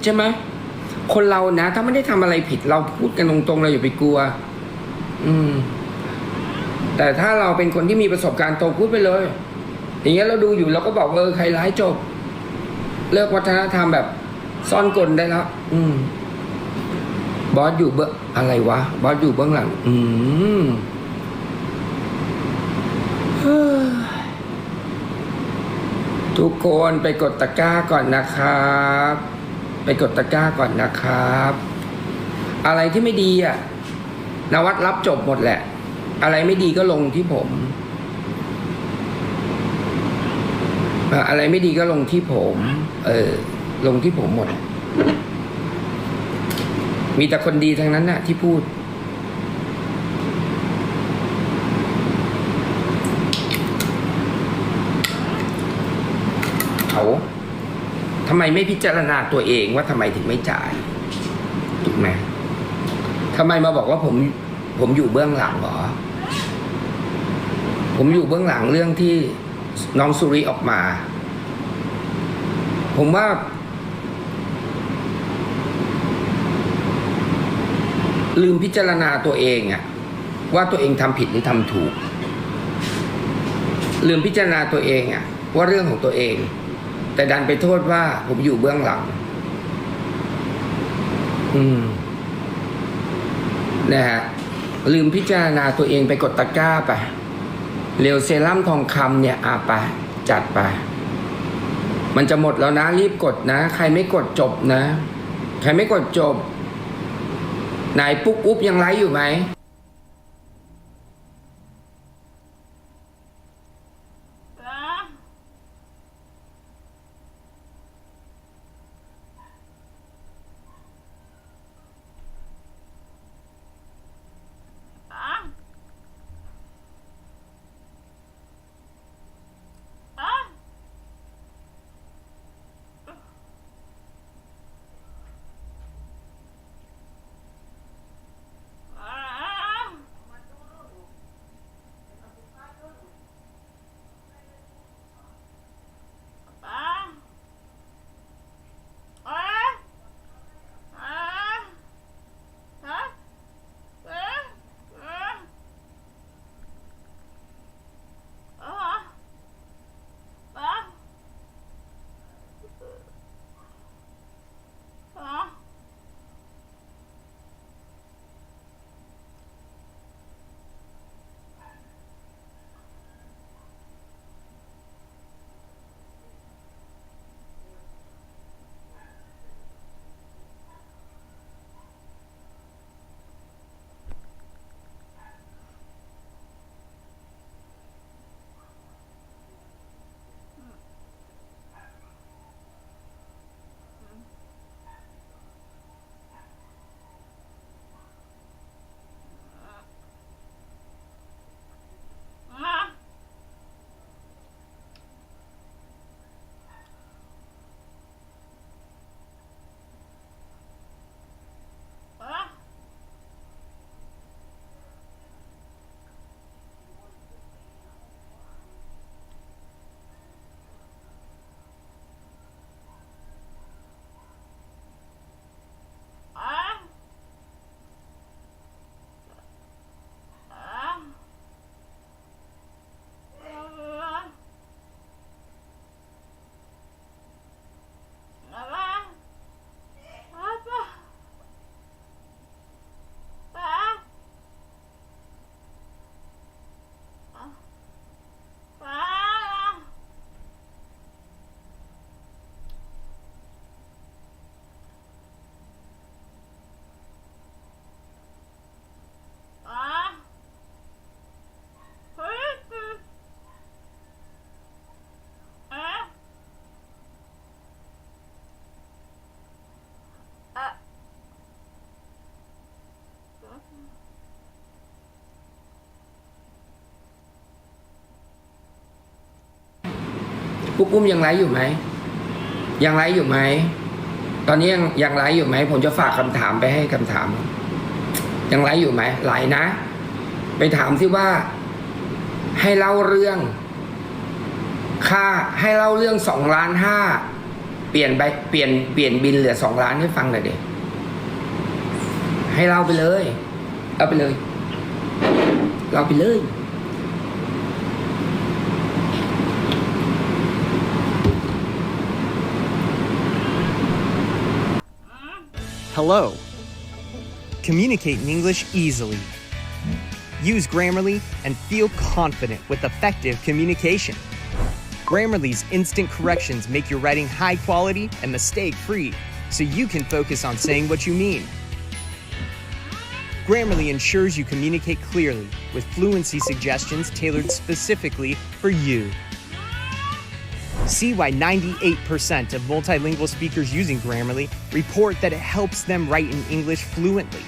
ใช่ไหมคนเรานะถ้าไม่ได้ทำอะไรผิดเราพูดกันตรงๆเราอย่าไปกลัวแต่ถ้าเราเป็นคนที่มีประสบการณ์ตรงพูดไปเลยอย่างเงี้ยเราดูอยู่เราก็บอกใครร้ายจบเลิกวัฒนธรรมแบบซ่อนกลได้แล้วบอสอยู่เบื้องอะไรวะบอสอยู่เบื้องหลังทุกคนไปกดตะกร้าก่อนนะครับไปกดตะกร้าก่อนนะครับอะไรที่ไม่ดีนวัดรับจบหมดแหละอะไรไม่ดีก็ลงที่ผมอะไรไม่ดีก็ลงที่ผมลงที่ผมหมดมีแต่คนดีทั้งนั้นน่ะที่พูดเขาทำไมไม่พิจารณาตัวเองว่าทำไมถึงไม่จ่ายถูกไหมทำไมมาบอกว่าผมอยู่เบื้องหลังเหรอผมอยู่เบื้องหลังเรื่องที่น้องสุริออกมาผมว่าลืมพิจารณาตัวเองว่าตัวเองทำผิดหรือทำถูกลืมพิจารณาตัวเองว่าเรื่องของตัวเองแต่ดันไปโทษว่าผมอยู่เบื้องหลังนะฮะลืมพิจารณาตัวเองไปกดตะกร้าไปเร็วเซรั่มทองคำเนี่ยไปจัดไปมันจะหมดแล้วนะรีบกดนะใครไม่กดจบนะใครไม่กดจบไหนปุ๊กอุ๊บยังไลฟ์อยู่ไหมปุ๊กปุ้มยังไลฟ์อยู่ไหมยังไลฟ์อยู่ไหมตอนนี้ยังไลฟ์อยู่ไหมผมจะฝากคำถามไปให้คำถามยังไลฟ์อยู่ไหมไลฟ์นะไปถามที่ว่าให้เล่าเรื่องค่าให้เล่าเรื่อง2.5 ล้าน เปลี่ยนบินเหลือ2 ล้านให้ฟังหน่อยเด็กให้เราไปเลยเอาไปเลยเราไปเลย Hello. Communicate in English easily. Use Grammarly and feel confident with effective communication. Grammarly's instant corrections make your writing high quality and mistake-free, so you can focus on saying what you mean. Grammarly ensures you communicate clearly with fluency suggestions tailored specifically for you. See why 98% of multilingual speakers using Grammarly report that it helps them write in English fluently.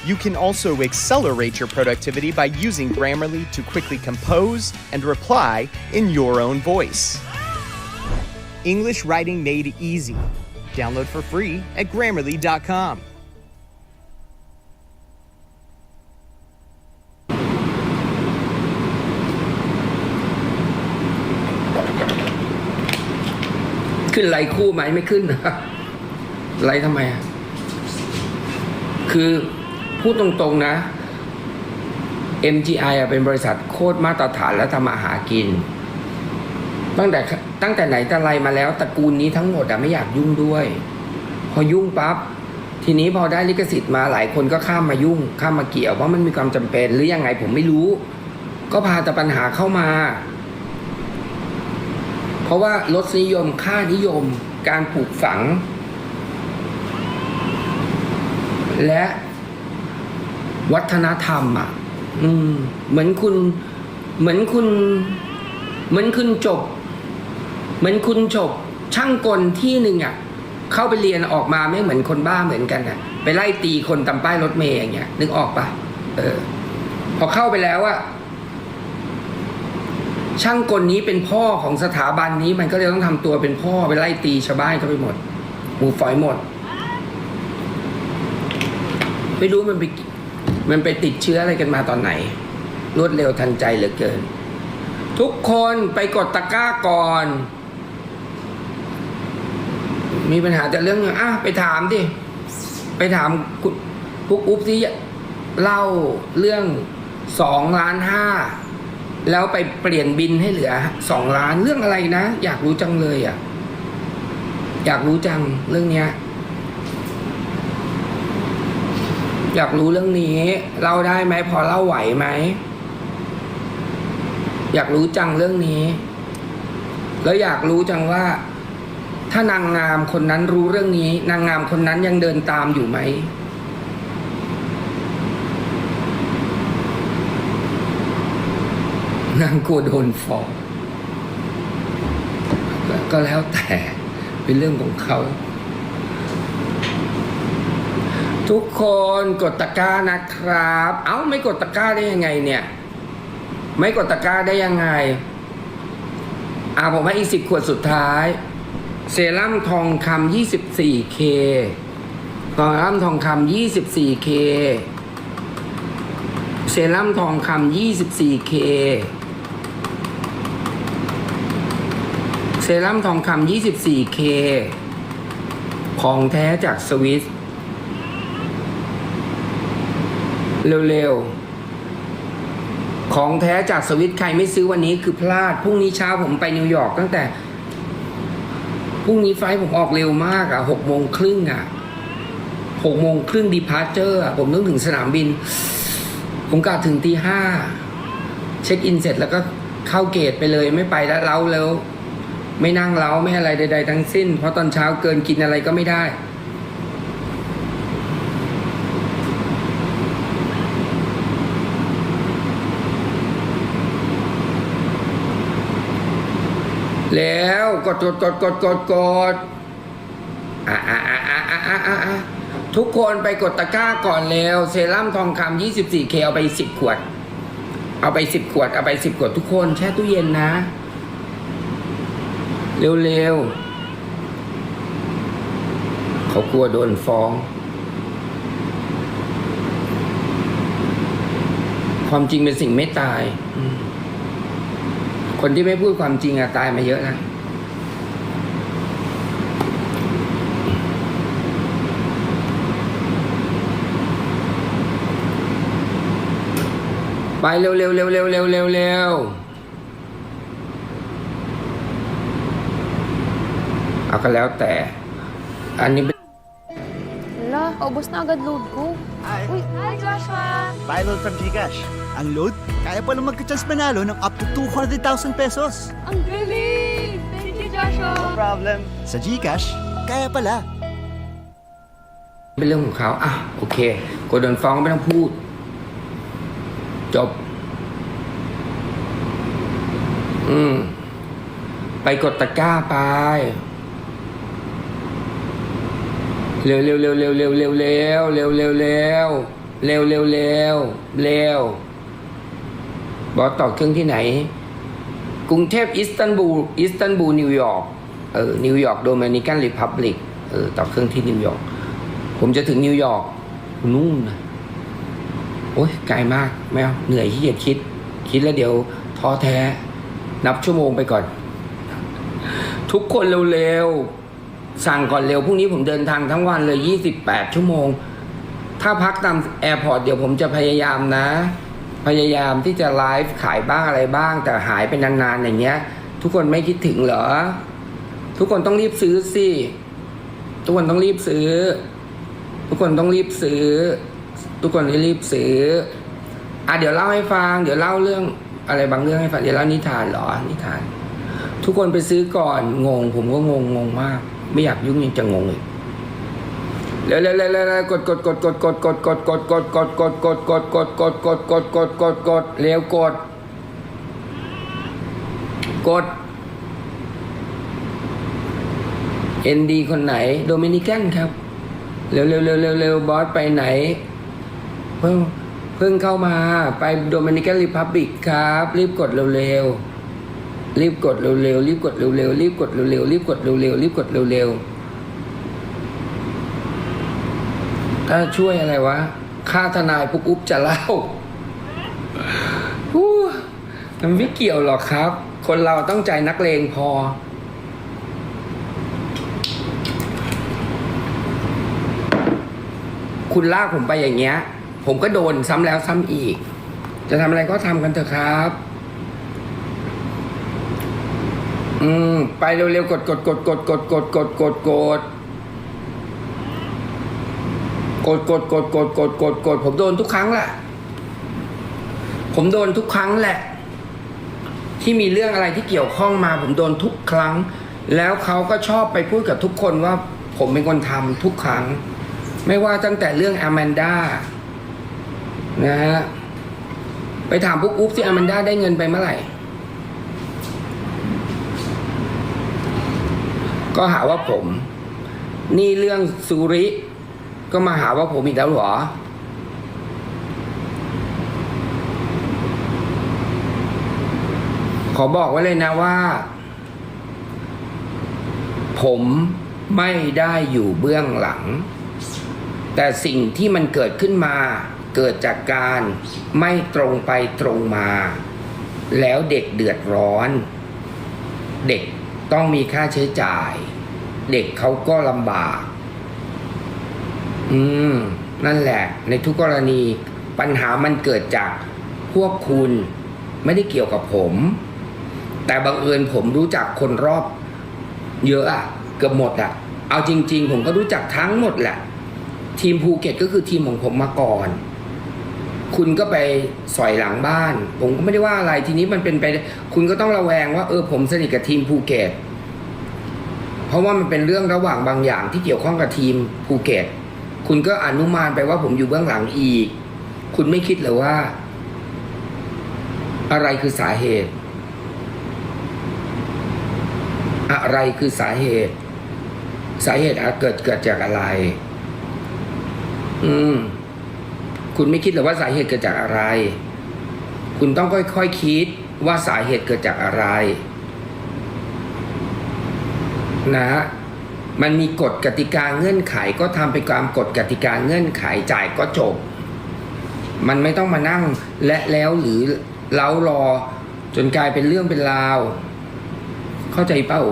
You can also accelerate your productivity by using Grammarly to quickly compose and reply in your own voice. English writing made easy. Download for free at Grammarly.com. ขึ้นไลค์คู่ไหมไม่ขึ้นนะไลค์ทำไมอ่ะคือพูดตรงๆนะ MGI เป็นบริษัทโคตรมาตรฐานและทำมาหากินตั้งแต่ไหนแต่ไรมาแล้วตระกูลนี้ทั้งหมดไม่อยากยุ่งด้วยพอยุ่งปั๊บทีนี้พอได้ลิขสิทธิ์มาหลายคนก็ข้ามมายุ่งข้ามมาเกี่ยวว่ามันมีความจำเป็นหรือยังไงผมไม่รู้ก็พาแต่ปัญหาเข้ามาเพราะว่ารสนิยมค่านิยมการปลูกฝังและวัฒนธรรมเหมือนคุณจบช่างกลที่หนึ่งเข้าไปเรียนออกมาไม่เหมือนคนบ้าเหมือนกันไปไล่ตีคนตามป้ายรถเมล์อย่างเงี้ยนึกออกปะพอเข้าไปแล้วช่างกลนี้เป็นพ่อของสถาบันนี้มันก็เลยต้องทำตัวเป็นพ่อไปไล่ตีชาวบ้านเขาไปหมดหมู่ฝอยหมดไม่รู้มันไปติดเชื้ออะไรกันมาตอนไหนรวดเร็วทันใจเหลือเกินทุกคนไปกดตะกร้าก่อนมีปัญหาแต่เรื่องไปถามดิไปถามพวกอุ๊บที่เล่าเรื่อง2.5 ล้านแล้วไปเปลี่ยนบินให้เหลือ2 ล้านเรื่องอะไรนะอยากรู้จังเลยอยากรู้จังเรื่องเนี้ยอยากรู้เรื่องนี้เล่าได้ไหมพอเล่าไหวไหมอยากรู้จังเรื่องนี้แล้วอยากรู้จังว่าถ้านางงามคนนั้นรู้เรื่องนี้นางงามคนนั้นยังเดินตามอยู่ไหมนางกลัวโดนฟ้องก็แล้วแต่เป็นเรื่องของเขาทุกคนกดตะกร้านะครับไม่กดตะกร้าได้ยังไงเนี่ยไม่กดตะกร้าได้ยังไงผมให้อีก10 ขวดสุดท้ายเซรั่มทองคำ 24K เซรั่มทองคำ 24K เซรั่มทองคำ 24K เซรั่มทองคำ 24K ของแท้จากสวิสเร็วๆของแท้จากสวิตใครไม่ซื้อวันนี้คือพลาดพรุ่งนี้เช้าผมไปนิวยอร์กตั้งแต่พรุ่งนี้ไฟล์ผมออกเร็วมาก6 โมงครึ่ง6 โมงครึ่งดีพาร์เจอร์ผมต้องถึงสนามบินผมกะถึงตี 5เช็คอินเสร็จแล้วก็เข้าเกตไปเลยไม่ไปแล้วไม่นั่งเล้าไม่อะไรใดๆทั้งสิ้นเพราะตอนเช้าเกินกินอะไรก็ไม่ได้แล้วกดทุกคนไปกดตะกร้าก่อนเร็วเซรั่มทองคำ 24K เอาไป10 ขวดเอาไป10 ขวดทุกคนแช่ตู้เย็นนะเร็วเขากลัวโดนฟ้องความจริงเป็นสิ่งไม่ตายคนที่ไม่พูดความจริงตายมาเยอะนะ ไปเร็วเร็วเร็วเร็วเร็วเร็วเร็วเอาก็แล้วแต่ อันนี้ Hala, paubos na agad load ko. Hi. Uy, hi Joshua! Buy load from Gcash. Ang load, kaya palang magka-chance manalo ng up to 200,000 pesos. Ang galing! Thank you, Joshua! No problem. Sa Gcash, kaya pala. เป็นเรื่องของเขาอ่ะโอเคกดโดนฟ้องก็ไม่ต้องพูด จบ ไปกดตะกร้าไป เร็วเร็วเร็วเร็วเร็วเร็วเร็วเร็วเร็วเร็วเร็วเร็วเร็วเร็วบอสต่อเครื่องที่ไหน กรุงเทพอิสตันบูลนิวยอร์กนิวยอร์กโดมินิกันริพับลิกต่อเครื่องที่นิวยอร์กผมจะถึงนิวยอร์กนู่นนะโอ๊ยไกลมากไม่เอาเหนื่อยขี้เกียจคิดแล้วเดี๋ยวท้อแท้นับชั่วโมงไปก่อน ทุกคนเร็วๆสั่งก่อนเร็วพรุ่งนี้ผมเดินทางทั้งวันเลย28ชั่วโมงถ้าพักตามแอร์พอร์ตเดี๋ยวผมจะพยายามนะพยายามที่จะไลฟ์ขายบ้างอะไรบ้างแต่หายไปนานๆอย่างเงี้ยทุกคนไม่คิดถึงเหรอทุกคนต้องรีบซื้อสิทุกคนต้องรีบซื้อทุกคนต้องรีบซื้อทุกคนรีบซื้อเดี๋ยวเล่าให้ฟังเดี๋ยวเล่าเรื่องอะไรบางเรื่องให้ฟังเดี๋ยวเล่านิทานเหรอนิทานทุกคนไปซื้อก่อนงงผมก็งงมากไม่อยากยุ่งยังจะงงอีกเร็วกดเร็วกดND คนไหนโดมินิกันครับเร็วบอสไปไหนเพิ่งเข้ามาไปโดมินิกันริพับลิกครับรีบกดเร็วรีบกดเร็วรีบกดเร็วรีบกดเร็วรีบกดเร็วรีบกดเร็วถ้าช่วยอะไรวะค่าทนายปุ๊บอุ๊บจะเล่ามันไม่เกี่ยวหรอกครับคนเราต้องใจนักเลงพอคุณลากผมไปอย่างเงี้ยผมก็โดนซ้ำแล้วซ้ำอีกจะทำอะไรก็ทำกันเถอะครับไปเร็วๆกดผมโดนทุกครั้งแหละผมโดนทุกครั้งแหละที่มีเรื่องอะไรที่เกี่ยวข้องมาผมโดนทุกครั้งแล้วเขาก็ชอบไปพูดกับทุกคนว่าผมเป็นคนทำทุกครั้งไม่ว่าตั้งแต่เรื่องอแมนด้านะฮะไปถามปุ๊บอุ๊บที่อแมนด้าได้เงินไปเมื่อไหร่ก็หาว่าผมนี่เรื่องซูริก็มาหาว่าผมอีกแล้วเหรอขอบอกไว้เลยนะว่าผมไม่ได้อยู่เบื้องหลังแต่สิ่งที่มันเกิดขึ้นมาเกิดจากการไม่ตรงไปตรงมาแล้วเด็กเดือดร้อนเด็กต้องมีค่าใช้จ่ายเด็กเขาก็ลำบากนั่นแหละในทุกกรณีปัญหามันเกิดจากพวกคุณไม่ได้เกี่ยวกับผมแต่บังเอิญผมรู้จักคนรอบเยอะเกือบหมดเอาจริงๆผมก็รู้จักทั้งหมดแหละทีมภูเก็ตก็คือทีมของผมมาก่อนคุณก็ไปสอยหลังบ้านผมก็ไม่ได้ว่าอะไรทีนี้มันเป็นไปคุณก็ต้องระแวงว่าผมสนิทกับทีมภูเก็ตเพราะว่ามันเป็นเรื่องระหว่างบางอย่างที่เกี่ยวข้องกับทีมภูเก็ตคุณก็อนุมานไปว่าผมอยู่เบื้องหลังอีกคุณไม่คิดเลยว่าอะไรคือสาเหตุอะไรคือสาเหตุเกิดจากอะไรคุณไม่คิดหรอว่าสาเหตุเกิดจากอะไรคุณต้องค่อยๆคิดว่าสาเหตุเกิดจากอะไรนะมันมีกฎกติกาเงื่อนไขก็ทำไปตามกฎกติกาเงื่อนไขจ่ายก็จบมันไม่ต้องมานั่งแล้วหรือเล้ารอจนกลายเป็นเรื่องเป็นราวเข้าใจเปล่า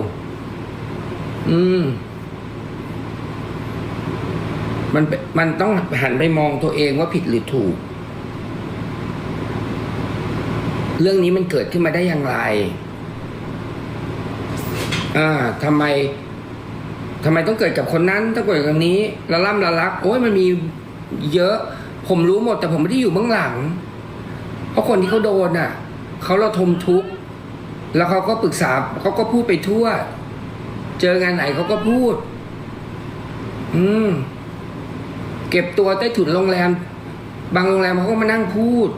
มันต้องหันไปมองตัวเองว่าผิดหรือถูก เรื่องนี้มันเกิดขึ้นมาได้อย่างไรทำไมต้องเกิดกับคนนั้นต้องเกิดกับคนนี้ละล่ำละลักโอ้ยมันมีเยอะผมรู้หมดแต่ผมไม่ได้อยู่เบื้องหลังเพราะคนที่เขาโดนเขาระทมทุกข์แล้วเขาก็ปรึกษาเขาก็พูดไปทั่วเจองานไหนเขาก็พูดเก็บตัวใต้ถุนโรงแรมบางโรงแรมเขาก็มานั่งพูด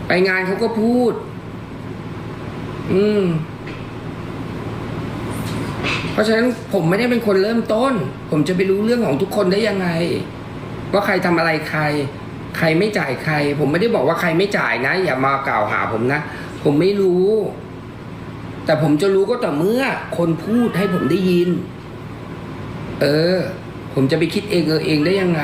ไปงานเขาก็พูดเพราะฉะนั้นผมไม่ได้เป็นคนเริ่มต้นผมจะไปรู้เรื่องของทุกคนได้ยังไงว่าใครทำอะไรใครไม่จ่ายใครผมไม่ได้บอกว่าใครไม่จ่ายนะอย่ามากล่าวหาผมนะผมไม่รู้แต่ผมจะรู้ก็ต่อเมื่อคนพูดให้ผมได้ยินผมจะไปคิดเองได้ยังไง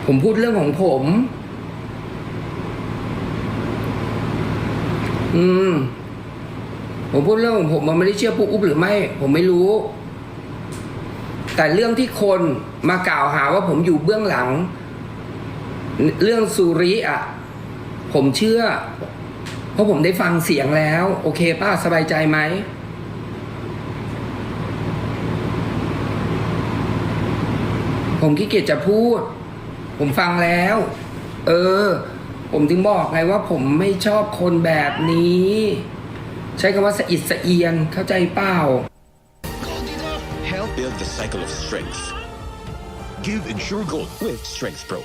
ผมพูดเรื่องของผมผมพูดเรื่องของผมมันไม่ได้เชื่อปุ๊บอุ๊บหรือไม่ผมไม่รู้แต่เรื่องที่คนมากล่าวหาว่าผมอยู่เบื้องหลังเรื่องสุริผมเชื่อเพราะผมได้ฟังเสียงแล้วโอเคป้าสบายใจไหมผมขี้เกียจจะพูดผมฟังแล้วผมถึงบอกไงว่าผมไม่ชอบคนแบบนี้ใช้คำว่าสะอิดสะเอียนเข้าใจเปล่า Help build the cycle of strength. Give Ensure Gold with Strength Pro.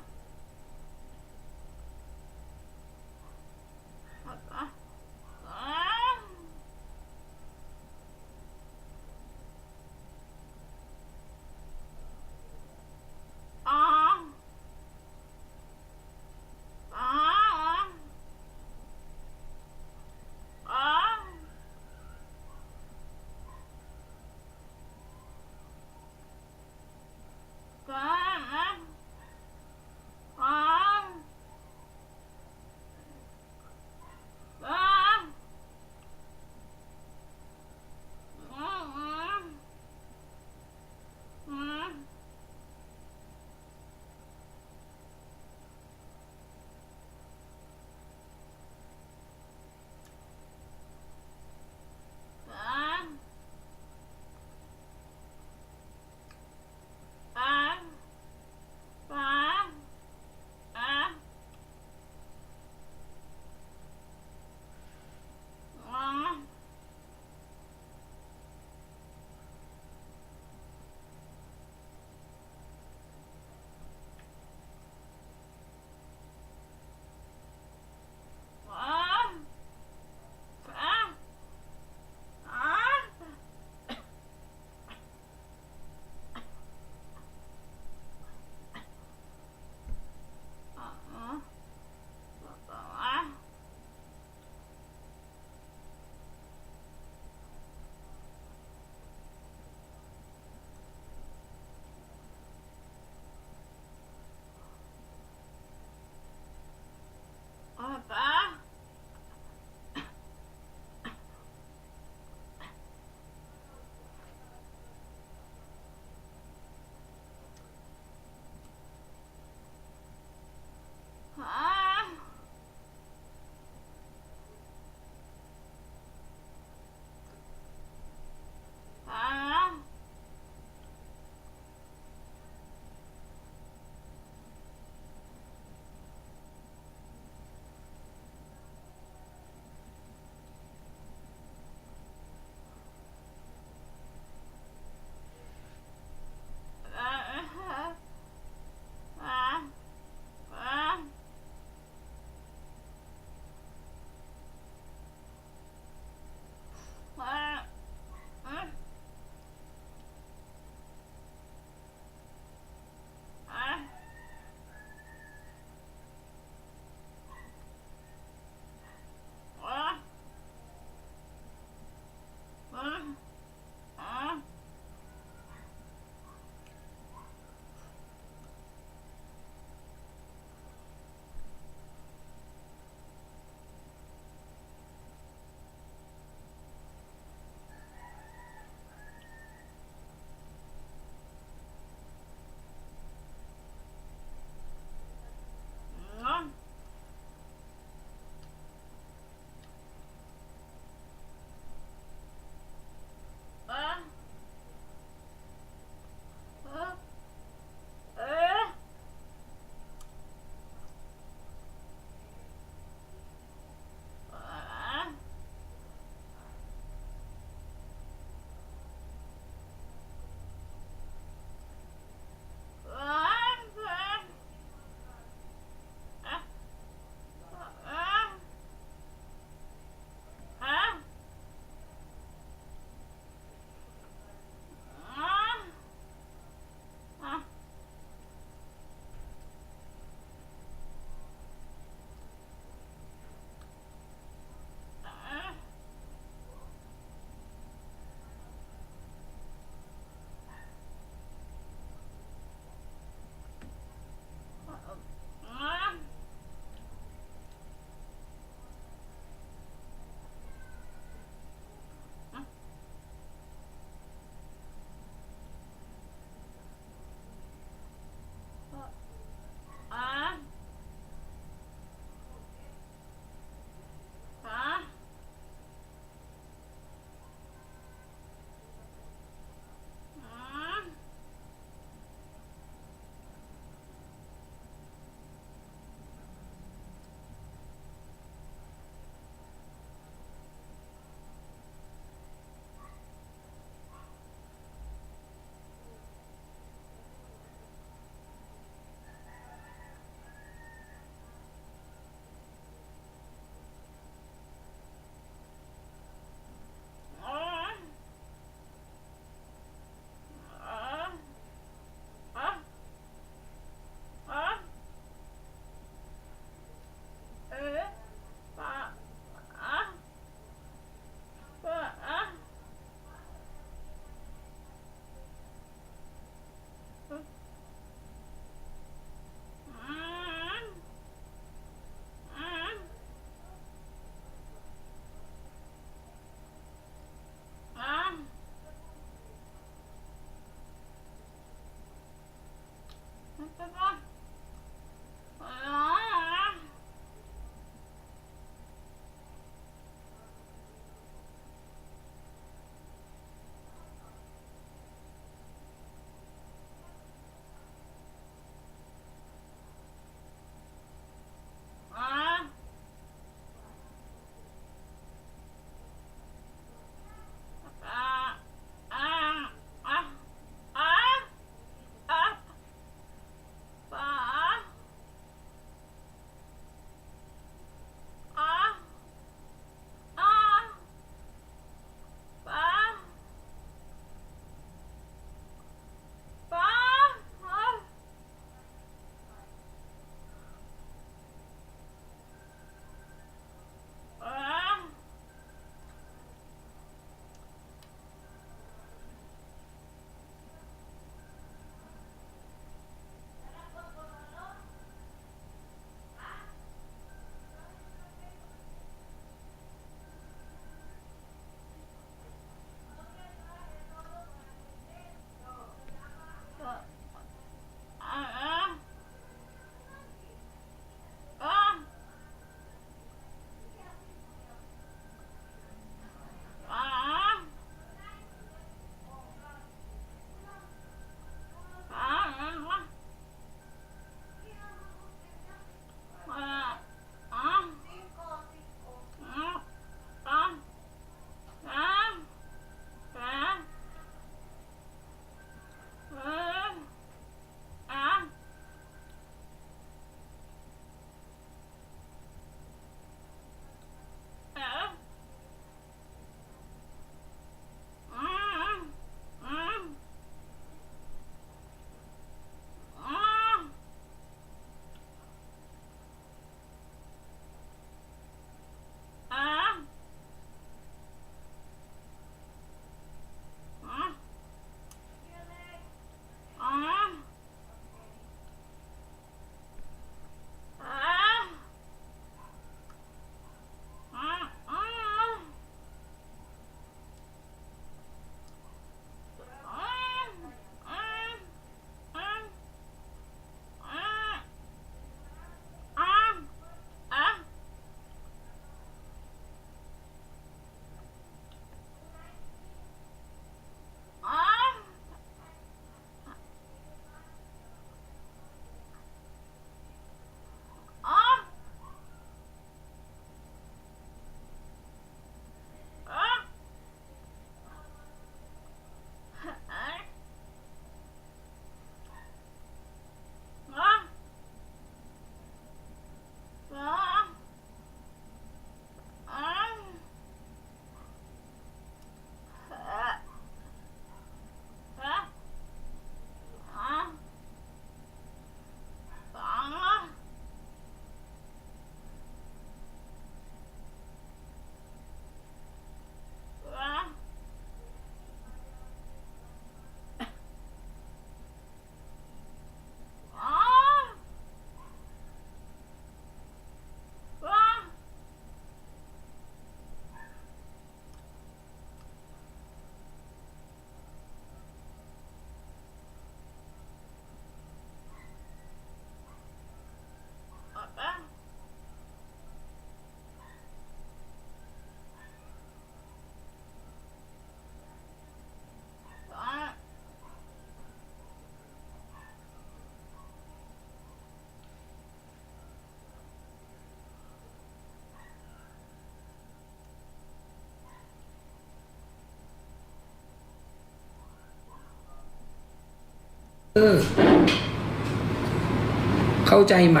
เข้าใจไหม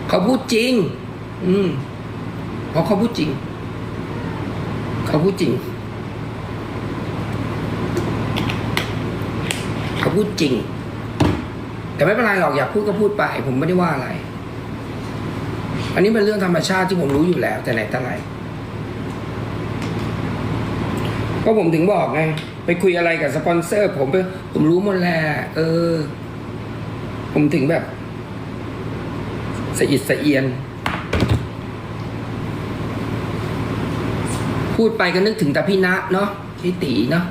เขาพูดจริงเพราะเขาพูดจริงเขาพูดจริงเขาพูดจริงแต่ไม่เป็นไรหรอกอยากพูดก็พูดไปผมไม่ได้ว่าอะไรอันนี้เป็นเรื่องธรรมชาติที่ผมรู้อยู่แล้วแต่ไหนแต่ไรก็ผมถึงบอกไงไปคุยอะไรกับสปอนเซอร์ผมรู้หมดแล้วผมถึงแบบสะอิดสะเอียนพูดไปก็นึกถึงแต่พี่ณเนาะพี่ตีเนาะ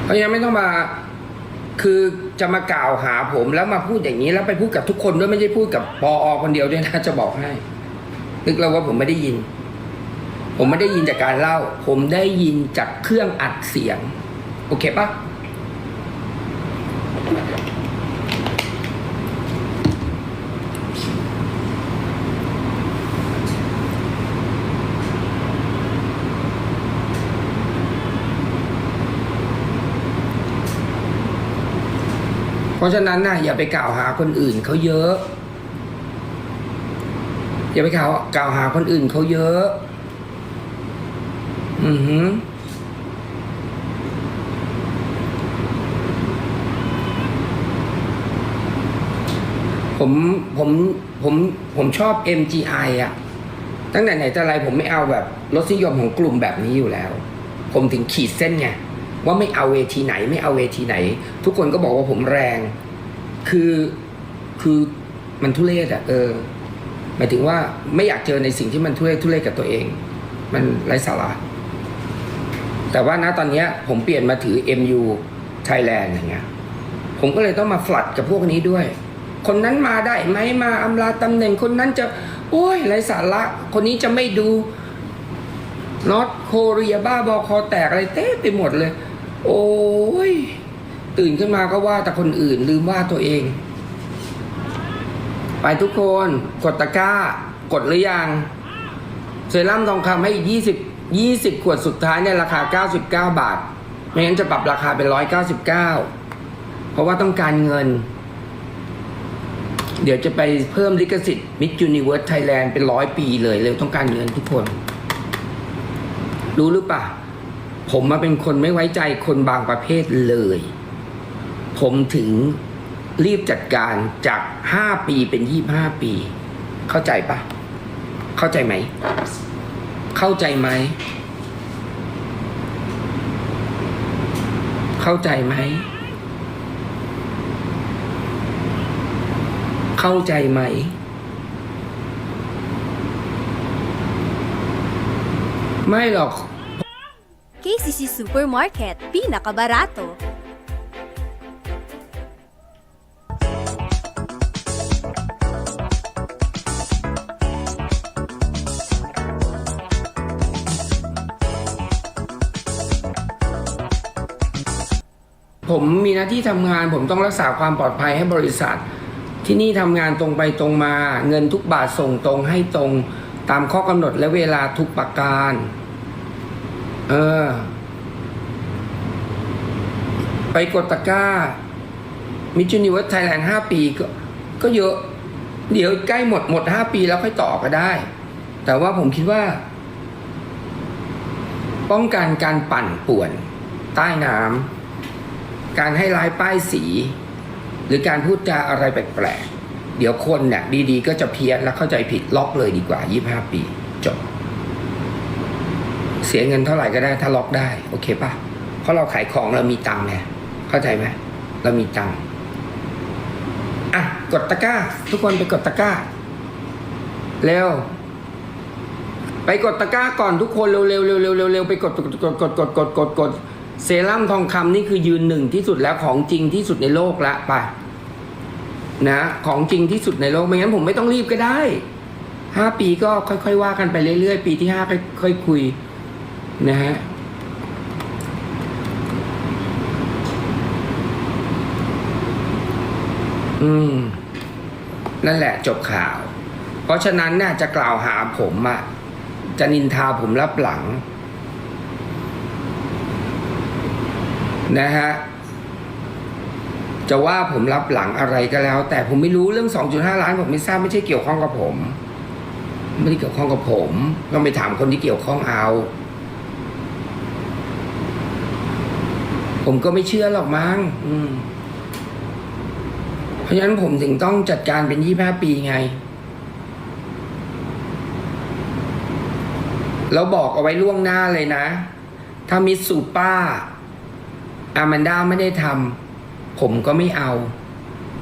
เพราะฉะนั้นไม่ต้องมาคือจะมากล่าวหาผมแล้วมาพูดอย่างนี้แล้วไปพูดกับทุกคนด้วยไม่ใช่พูดกับปอคนเดียวด้วยนะจะบอกให้นึกแล้วว่าผมไม่ได้ยินผมไม่ได้ยินจากการเล่าผมได้ยินจากเครื่องอัดเสียงโอเคปะเพราะฉะนั้นนะอย่าไปกล่าวหาคนอื่นเขาเยอะอย่าไปกล่าวหาคนอื่นเขาเยอะผมชอบ MGI อ่ะตั้งแต่ไหนแต่ไรผมไม่เอาแบบรสนิยมของกลุ่มแบบนี้อยู่แล้วผมถึงขีดเส้นไงว่าไม่เอาเวทีไหนไม่เอาเวทีไหนทุกคนก็บอกว่าผมแรงคือมันทุเรศอ่ะหมายถึงว่าไม่อยากเจอในสิ่งที่มันทุเรศกับตัวเองมันไร้สาระแต่ว่าณตอนนี้ผมเปลี่ยนมาถือ MU Thailand อย่างเงี้ยผมก็เลยต้องมาฟลัดกับพวกนี้ด้วยคนนั้นมาได้ไหมมาอำลาตำแหน่งคนนั้นจะโอ้ยไร้สาระคนนี้จะไม่ดูนอร์ทโคเรียบ้าบอคอแตกอะไรเต้ไปหมดเลยโอ้ยตื่นขึ้นมาก็ว่าแต่คนอื่นลืมว่าตัวเองไปทุกคนกดตะกร้ากดหรือยังเซรั่มทองคำให้อีก20ขวดสุดท้ายเนี่ยราคา99 บาทไม่งั้นจะปรับราคาเป็น199เพราะว่าต้องการเงินเดี๋ยวจะไปเพิ่มลิขสิทธิ์ Miss Universe Thailand เป็น100 ปีเลยต้องการเงินทุกคนรู้หรือเปล่าผมมาเป็นคนไม่ไว้ใจคนบางประเภทเลยผมถึงรีบจัดการจาก5 ปีเป็น25 ปีเข้าใจปะเข้าใจไหมเข้าใจไหมเข้าใจไหมเข้าใจไหมไม่หรอก KCC Supermarket, pinakabarato.ผมมีหน้าที่ทำงานผมต้องรักษาความปลอดภัยให้บริษัทที่นี่ทำงานตรงไปตรงมาเงินทุกบาทส่งตรงให้ตรงตามข้อกำหนดและเวลาทุกประการไปกดตะกร้า Miss Universe Thailand 5 ปีก็เยอะเดี๋ยวใกล้หมด5 ปีแล้วค่อยต่อก็ได้แต่ว่าผมคิดว่าป้องกันการปั่นป่วนใต้น้ำการให้ร้ายป้ายสีหรือการพูดจาอะไรแปลกๆเดี๋ยวคนเนี่ยดีๆก็จะเพี้ยนและเข้าใจผิดล็อกเลยดีกว่า25 ปีจบเสียเงินเท่าไหร่ก็ได้ถ้าล็อกได้โอเคป่ะเพราะเราขายของเรามีตังค์ไงเข้าใจไหมเรามีตังค์กดตะกร้าทุกคนไปกดตะกร้าเร็วไปกดตะกร้าก่อนทุกคนเร็วไปกดเซรั่มทองคำนี่คือยืนหนึ่งที่สุดแล้วของจริงที่สุดในโลกละไปนะของจริงที่สุดในโลกไม่งั้นผมไม่ต้องรีบก็ได้5 ปีก็ค่อยๆว่ากันไปเรื่อยๆปีที่5ค่อยคุยนะฮะนั่นแหละจบข่าวเพราะฉะนั้นน่ะจะกล่าวหาผม จะนินทาผมรับหลังนะฮะจะว่าผมรับหลังอะไรก็แล้ว แต่ผมไม่รู้เรื่อง 2.5 ล้านผมไม่ทราบไม่ใช่เกี่ยวข้องกับผมไม่ได้เกี่ยวข้องกับผมต้องไปถามคนที่เกี่ยวข้องเอาผมก็ไม่เชื่อหรอกมั้งเพราะฉะนั้นผมถึงต้องจัดการเป็น25 ปีไงแล้วบอกเอาไว้ล่วงหน้าเลยนะถ้ามิสซูป้าอาแมนด้าไม่ได้ทำผมก็ไม่เอา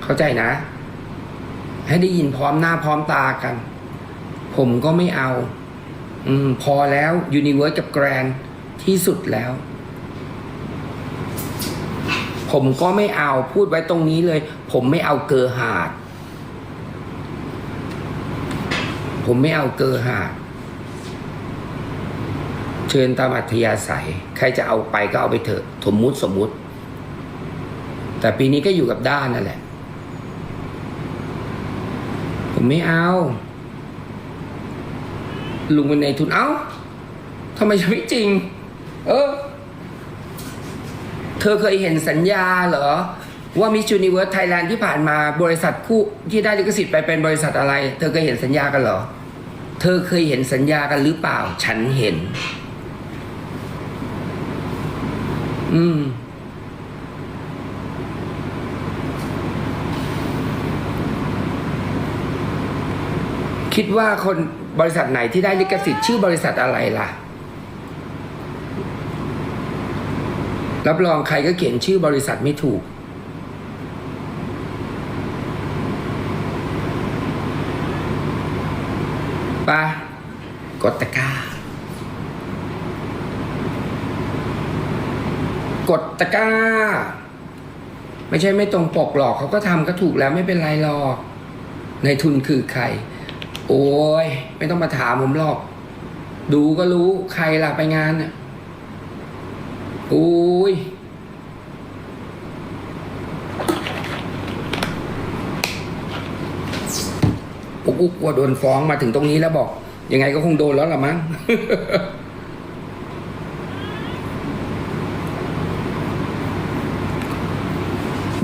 เข้าใจนะให้ได้ยินพร้อมหน้าพร้อมตากันผมก็ไม่เอาพอแล้วยูนิเวิร์สกับแกรนที่สุดแล้วผมก็ไม่เอาพูดไว้ตรงนี้เลยผมไม่เอาเกอร์ฮาร์ดผมไม่เอาเกอร์ฮาร์ดเชิญตามอัธยาศัยใครจะเอาไปก็เอาไปเถอะสมมุติแต่ปีนี้ก็อยู่กับด้านนั่นแหละผมไม่เอาลุงเป็นในทุนเอ้าทำไมจะไม่จริงเธอเคยเห็นสัญญาเหรอว่ามิสยูนิเวิร์สไทยแลนด์ที่ผ่านมาบริษัทคู่ที่ได้ลิขสิทธิ์ไปเป็นบริษัทอะไรเธอเคยเห็นสัญญากันเหรอเธอเคยเห็นสัญญากันหรือเปล่าฉันเห็นคิดว่าคนบริษัทไหนที่ได้ลิขสิทธิ์ชื่อบริษัทอะไรล่ะรับรองใครก็เขียนชื่อบริษัทไม่ถูกป่ะกดตะกร้ากดตะกร้าไม่ใช่ไม่ตรงปกหรอกเขาก็ทำก็ถูกแล้วไม่เป็นไรหรอกในทุนคือใครโอ้ยไม่ต้องมาถามผมหรอกดูก็รู้ใครล่ะไปงานน่ะโอ้ยปุ๊กกลัวโดนฟ้องมาถึงตรงนี้แล้วบอกยังไงก็คงโดนแล้วล่ะมั้ง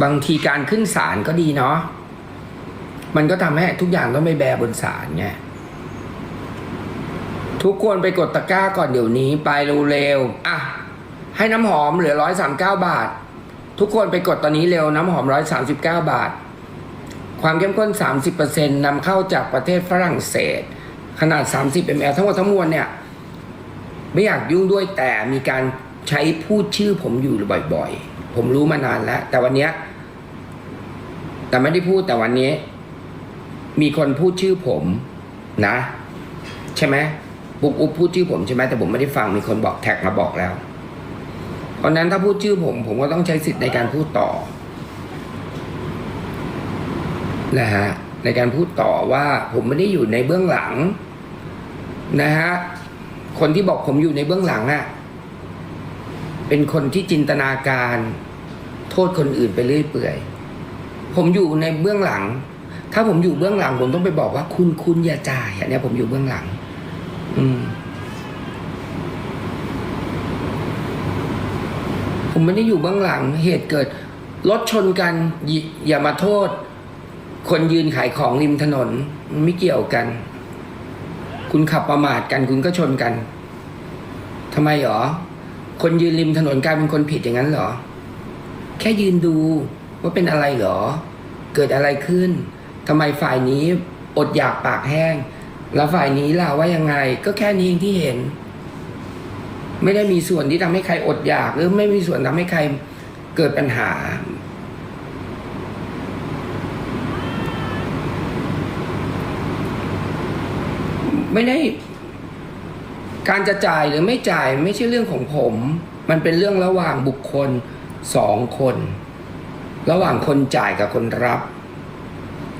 บางทีการขึ้นศาลก็ดีเนาะมันก็ทำให้ทุกอย่างต้องไปแบร์บนศาลไงทุกคนไปกดตะกร้าก่อนเดี๋ยวนี้ไปเร็วๆอ่ะให้น้ำหอมเหลือ139 บาททุกคนไปกดตอนนี้เร็วน้ำหอม139 บาทความเข้มข้น 30% นำเข้าจากประเทศฝรั่งเศสขนาด30 ml ทั้งหมดทั้งมวลเนี่ยไม่อยากยุ่งด้วยแต่มีการใช้พูดชื่อผมอยู่บ่อยๆผมรู้มานานแล้วแต่วันนี้แต่ไม่ได้พูดแต่วันนี้มีคนพูดชื่อผมนะใช่ไหมปุ๊กอุ๊บพูดชื่อผมใช่ไหมแต่ผมไม่ได้ฟังมีคนบอกแท็กมาบอกแล้วเพราะนั้นถ้าพูดชื่อผมก็ต้องใช้สิทธิ์ในการพูดต่อนะฮะในการพูดต่อว่าผมไม่ได้อยู่ในเบื้องหลังนะฮะคนที่บอกผมอยู่ในเบื้องหลังอ่ะเป็นคนที่จินตนาการโทษคนอื่นไปเรื่อยเปื่อยผมอยู่ในเบื้องหลังถ้าผมอยู่เบื้องหลังผมต้องไปบอกว่าคุณอย่าจ่ายอันนี้ผมอยู่เบื้องหลังผมไม่ได้อยู่เบื้องหลังเหตุเกิดรถชนกันอย่ามาโทษคนยืนขายของริมถนนมันไม่เกี่ยวกันคุณขับประมาทกันคุณก็ชนกันทำไมหรอคนยืนริมถนนกลายเป็นคนผิดอย่างนั้นเหรอแค่ยืนดูว่าเป็นอะไรเหรอเกิดอะไรขึ้นทำไมฝ่ายนี้อดอยากปากแห้งแล้วฝ่ายนี้ล่ะว่ายังไงก็แค่นี้เองที่เห็นไม่ได้มีส่วนที่ทำให้ใครอดอยากหรือไม่มีส่วนทำให้ใครเกิดปัญหาไม่ได้การจะจ่ายหรือไม่จ่ายไม่ใช่เรื่องของผมมันเป็นเรื่องระหว่างบุคคล2 คนระหว่างคนจ่ายกับคนรับ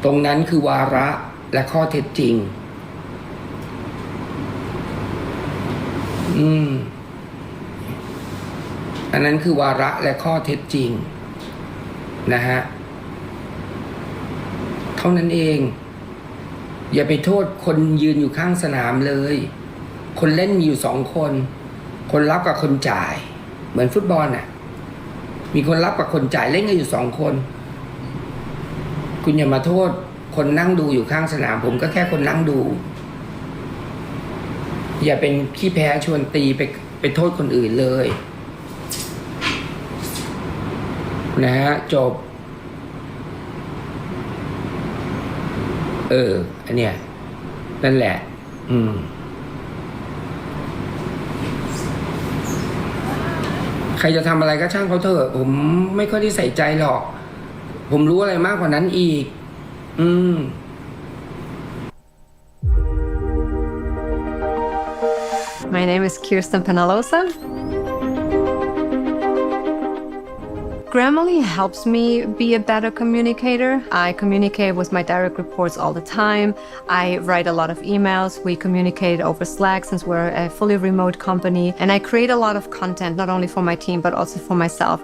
ตรงนั้นคือวาระและข้อเท็จจริงอันนั้นคือวาระและข้อเท็จจริงนะฮะเท่านั้นเองอย่าไปโทษคนยืนอยู่ข้างสนามเลย คนเล่นมีอยู่2 คน คนรับกับคนจ่าย เหมือนฟุตบอลน่ะ มีคนรับกับคนจ่ายเล่นกันอยู่2 คน คุณอย่ามาโทษคนนั่งดูอยู่ข้างสนาม ผมก็แค่คนนั่งดู อย่าเป็นขี้แพ้ชวนตีไปโทษคนอื่นเลยนะฮะจบอันเนี้ยนั่นแหละใครจะทำอะไรก็ช่างเขาเถอะผมไม่ค่อยได้ใส่ใจหรอกผมรู้อะไรมากกว่านั้นอีกMy name is Kirsten Penalosa. Grammarly helps me be a better communicator. I communicate with my direct reports all the time. I write a lot of emails. We communicate over Slack since we're a fully remote company. And I create a lot of content, not only for my team, but also for myself.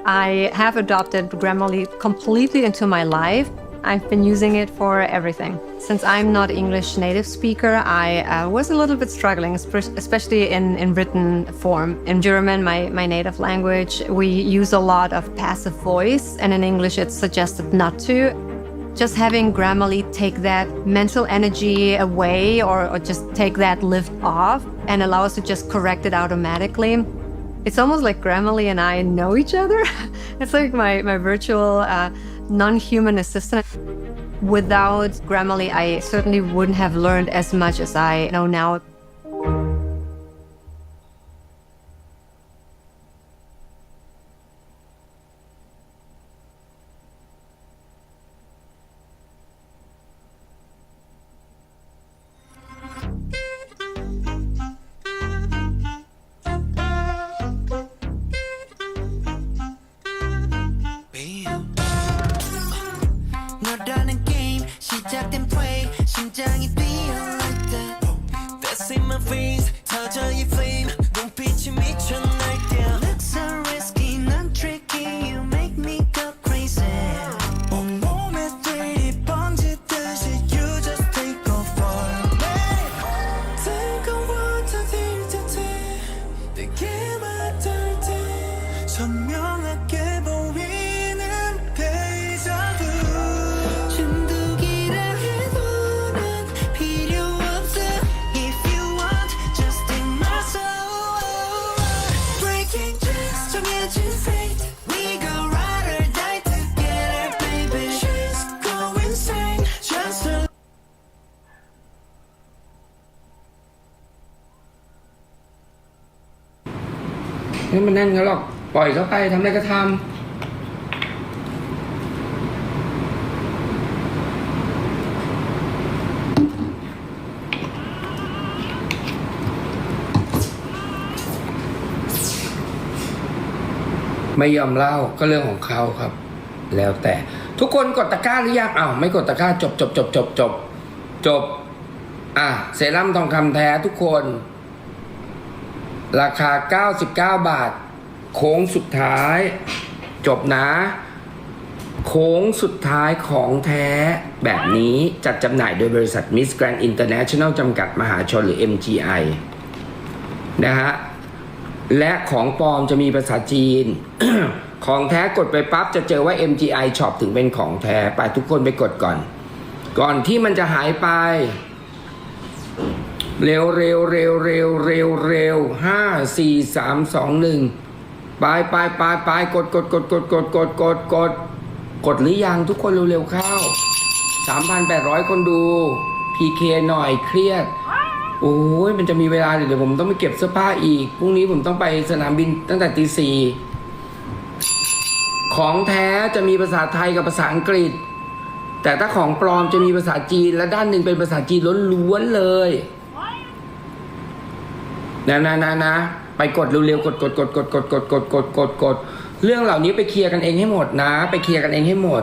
I have adopted Grammarly completely into my life. I've been using it for everything. Since I'm not English native speaker, I was a little bit struggling, especially in written form. In German, my native language, we use a lot of passive voice, and in English it's suggested not to. Just having Grammarly take that mental energy away or just take that lift off and allow us to just correct it automatically. It's almost like Grammarly and I know each other. It's like my virtual non-human assistant. Without Grammarly, I certainly wouldn't have learned as much as I know now. 너라는 게임 시작된 play 심장이 뛰어 like that That's in my face 터져 이 flame 눈빛이 미쳐 날뛰어 Look so risky 난 tricky You make me go crazy 온몸에 들이번지듯이 You just take over me 뜨거워져질 듯해 내게 맡을 때 선명하게 보이는 데자뷰 중독이라 해도 난 필요 없어 If you want just take my soul Breaking chains 정해진 fate We go ride or die together baby She's go insane just a ไม่มานั่นเขาหรอกปล่อยเขาไปทำอะไรก็ทำไม่ยอมเล่าก็เรื่องของเขาครับ แล้วแต่ทุกคนกดตะกร้าหรือยังไม่กดตะกร้าจบเซรั่มทองคำแท้ทุกคนราคา99 บาทโค้งสุดท้ายจบนะโค้งสุดท้ายของแท้แบบนี้จัดจำหน่ายโดยบริษัท Miss Grand International จำกัดมหาชนหรือ MGI นะฮะและของปลอมจะมีภาษาจีน ของแท้กดไปปั๊บจะเจอว่า MGI Shop ถึงเป็นของแท้ไปทุกคนไปกดก่อนที่มันจะหายไปเร็ว5 4 3 2 1ไปกดหรือยังทุกคนเร็วๆเข้า 3,800 คนดู PK หน่อยเครียดโอ้ยมันจะมีเวลาเดี๋ยวผมต้องไปเก็บเสื้อผ้าอีกพรุ่งนี้ผมต้องไปสนามบินตั้งแต่ตี 4ของแท้จะมีภาษาไทยกับภาษาอังกฤษแต่ถ้าของปลอมจะมีภาษาจีนและด้านหนึ่งเป็นภาษาจีนล้วนๆเลยนะไปกดเร็วๆกดเรื่องเหล่านี้ไปเคลียร์กันเองให้หมดนะไปเคลียร์กันเองให้หมด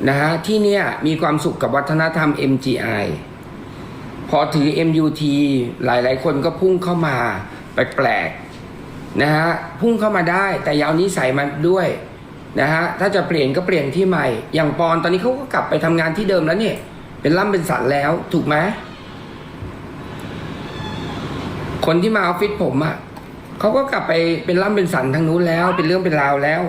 นะฮะที่เนี้ยมีความสุขกับวัฒนธรรม MGI พอถือ MUT หลายๆคนก็พุ่งเข้ามาแปลกๆนะฮะพุ่งเข้ามาได้แต่ยาวนี้ใส่มาด้วยนะฮะถ้าจะเปลี่ยนก็เปลี่ยนที่ใหม่อย่างปอนตอนนี้เขาก็กลับไปทำงานที่เดิมแล้วเนี่ยเป็นล่ำเป็นสันแล้วถูกไหม คนที่มาออฟฟิศผมอะเขาก็กลับไปเป็นร่ำเป็นสันทางนู้นแล้วเป็นเรื่องเป็นราวแล้ว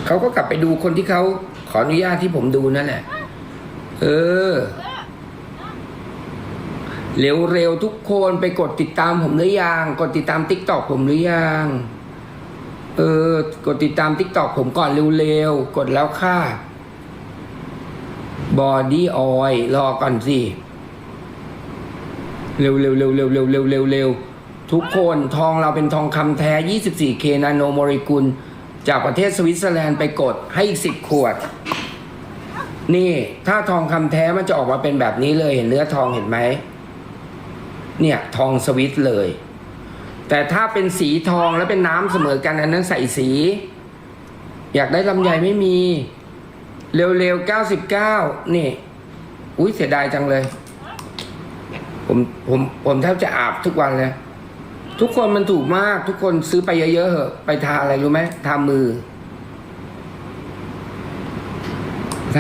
เขาก็กลับไปดูคนที่เขาขออนุญาตที่ผมดูนั่นแหละเร็วๆทุกคนไปกดติดตามผมหรือยังกดติดตาม TikTok ผมหรือยังกดติดตาม TikTok ผมก่อนเร็วๆกดแล้วค่ะ Body Oil รอก่อนสิเร็วทุกคนทองเราเป็นทองคำแท้ 24K นาโนโมเลกุลจากประเทศสวิตเซอร์แลนด์ไปกดให้อีก10 ขวดนี่ถ้าทองคำแท้มันจะออกมาเป็นแบบนี้เลยเห็นเนื้อทองเห็นไหมเนี่ยทองสวิตเลย แต่ถ้าเป็นสีทองแล้วเป็นน้ำเสมอกันอันนั้นใส่สีอยากได้ลำไยไม่มีเร็ว99นี่อุ้ยเสียดายจังเลยผมแทบจะอาบทุกวันเลยทุกคนมันถูกมากทุกคนซื้อไปเยอะๆเหอะไปทาอะไรรู้ไหมทามือท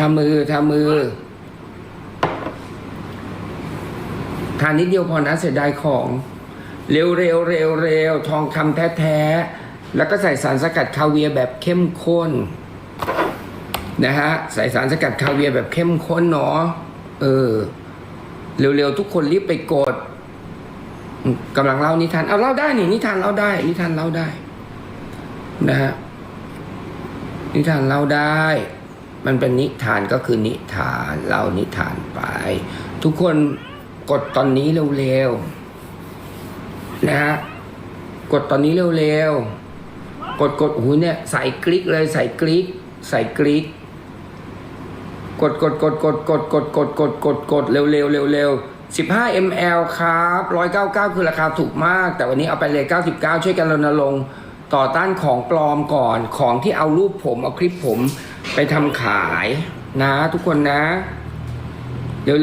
านิดเดียวพอนะเสียดายของเร็วทองคำแท้ๆแล้วก็ใส่สารสกัดคาเวียร์แบบเข้มข้นนะฮะใส่สารสกัดคาเวียร์แบบเข้มข้นเนาะเร็วทุกคนรีบไปกดกำลังเล่านิทานเอาเล่าได้นี่นิทานเล่าได้นะฮะนิทานเล่าได้มันเป็นนิทานก็คือนิทานเล่านิทานไปทุกคนกดตอนนี้เร็วๆนะฮะกดตอนนี้เร็วๆกดโอ้โหเนี่ยใส่คลิกเลยใส่คลิกกดเร็ว15 ml ครับ199คือราคาถูกมากแต่วันนี้เอาไปเลย99ช่วยกันรณรงค์ต่อต้านของปลอมก่อนของที่เอารูปผมเอาคลิปผมไปทำขายนะทุกคนนะเร็ว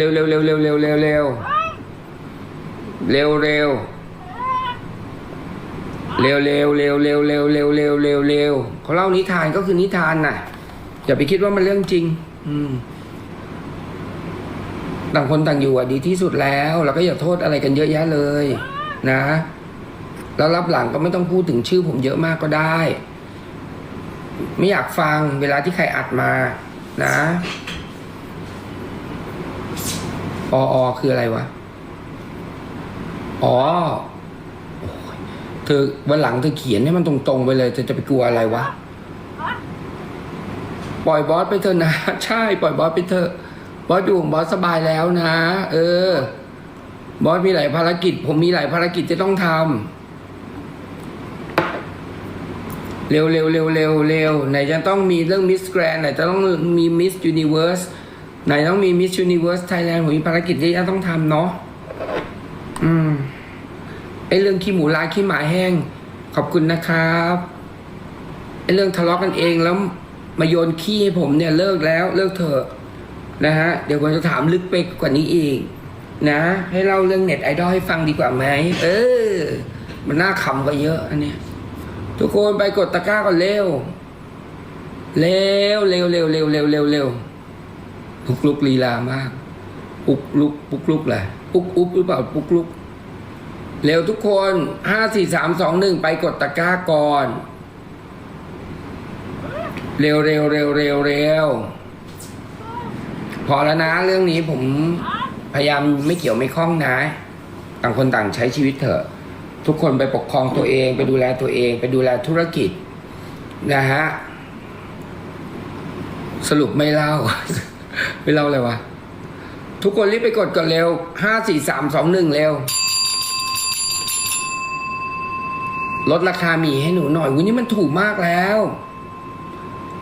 เขาเล่านิทานก็คือนิทานน่ะอย่าไปคิดว่ามันเรื่องจริงต่างคนต่างอยู่ดีที่สุดแล้วเราก็อย่าโทษอะไรกันเยอะแยะเลยนะแล้วรับหลังก็ไม่ต้องพูดถึงชื่อผมเยอะมากก็ได้ไม่อยากฟังเวลาที่ใครอัดมานะคืออะไรวะเธอวันหลังเธอเขียนให้มันตรงๆไปเลยเธอจะไปกลัวอะไรวะปล่อยบอสไปเถอะนะใช่ปล่อยบอสไปเถอะบอสอยู่ของบอสสบายแล้วนะบอสมีหลายภารกิจผมมีหลายภารกิจจะต้องทำเร็วไหนจะต้องมีเรื่องมิสแกรนไหนจะต้องมีมิสยูนิเวิร์สไหนต้องมีมิสยูนิเวิร์สไทยแลนด์ผมมีภารกิจที่จะต้องทำเนาะไอเรื่องขี้หมูลายขี้หมาแห้งขอบคุณนะครับไอเรื่องทะเลาะกันเองแล้วมาโยนขี้ให้ผมเนี่ยเลิกแล้วเลิกเถอะนะฮะเดี๋ยวผมจะถามลึกไปกว่านี้อีกนะให้เล่าเรื่องเน็ตไอดอลให้ฟังดีกว่าไหมมันน่าขำกว่าเยอะอันเนี้ยทุกคนไปกดตะกร้าก่อนเร็วปุกลุกลีลามากปุกลุกแหละปุกอุ๊บหรือเปล่าปุกลุกเร็วทุกคน5 4 3 2 1ไปกดตะกร้าก่อนเร็วพอแล้วนะเรื่องนี้ผมพยายามไม่เกี่ยวไม่ข้องนะต่างคนต่างใช้ชีวิตเถอะทุกคนไปปกครองตัวเองไปดูแลตัวเองไปดูแลธุรกิจนะฮะสรุปไม่เล่า ไม่เล่าเลยวะทุกคนรีบไปกดก่อนเร็ว5 4 3 2 1เร็วลดราคาหมี่ให้หนูหน่อยวันนี้มันถูกมากแล้ว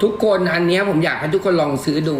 ทุกคนอันนี้ผมอยากให้ทุกคนลองซื้อดู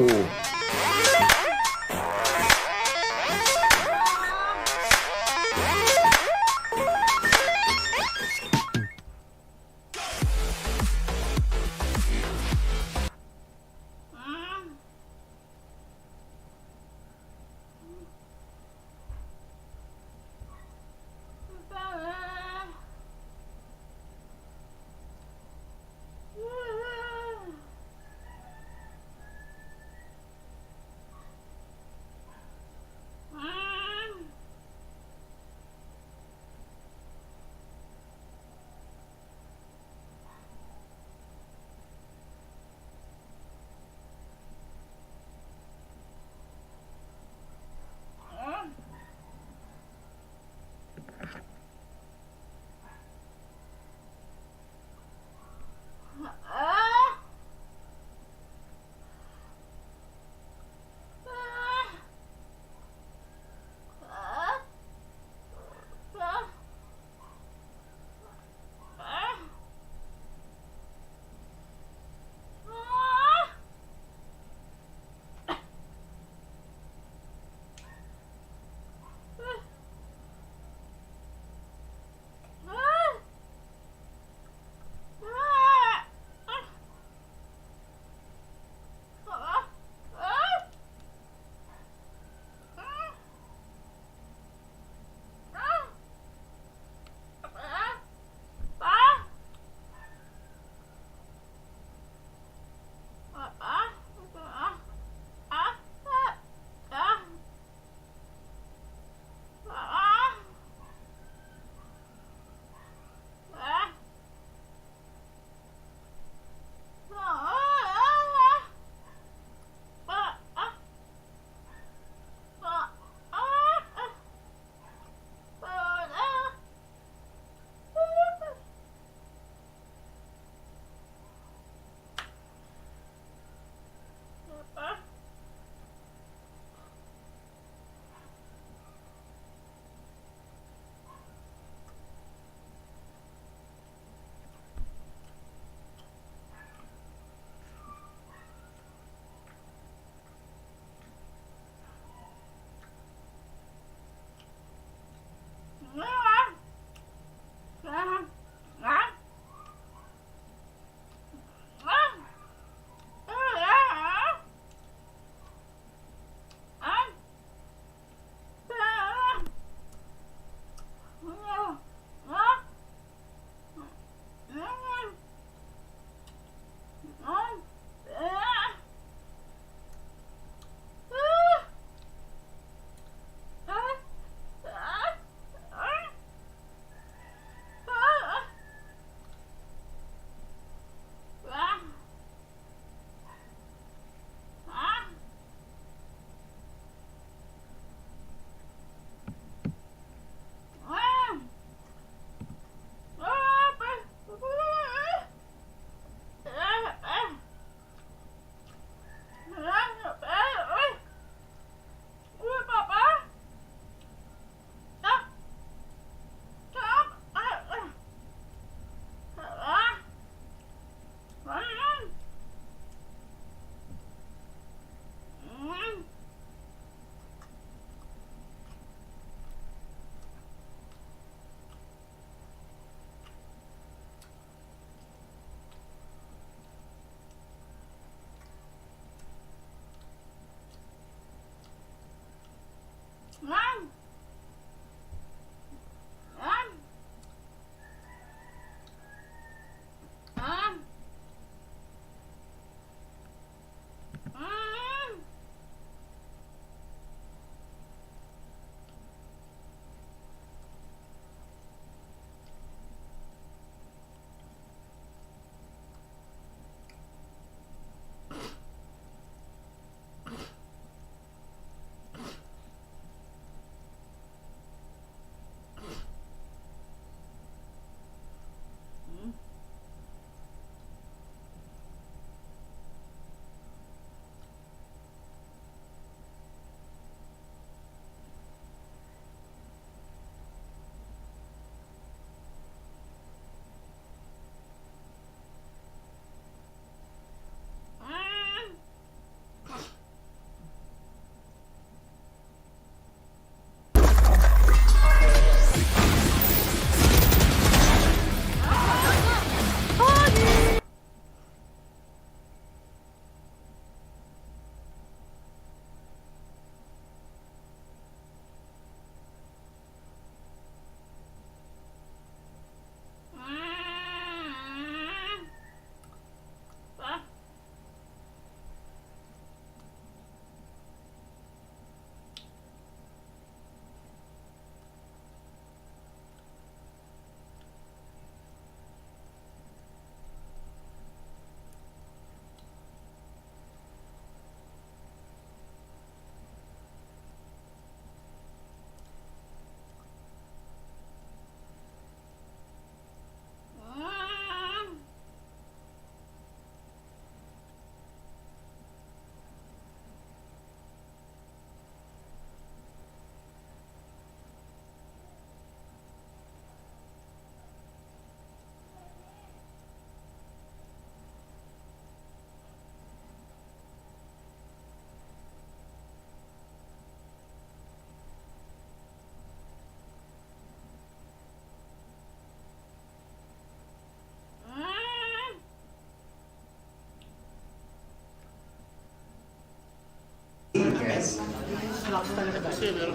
Lang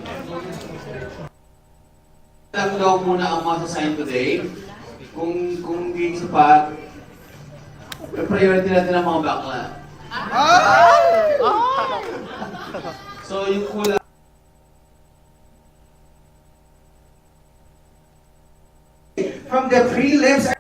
daw muna ang masasign today. Kung hindi sapat, priority natin ang mga bakla. So yung kulang. From the prelims.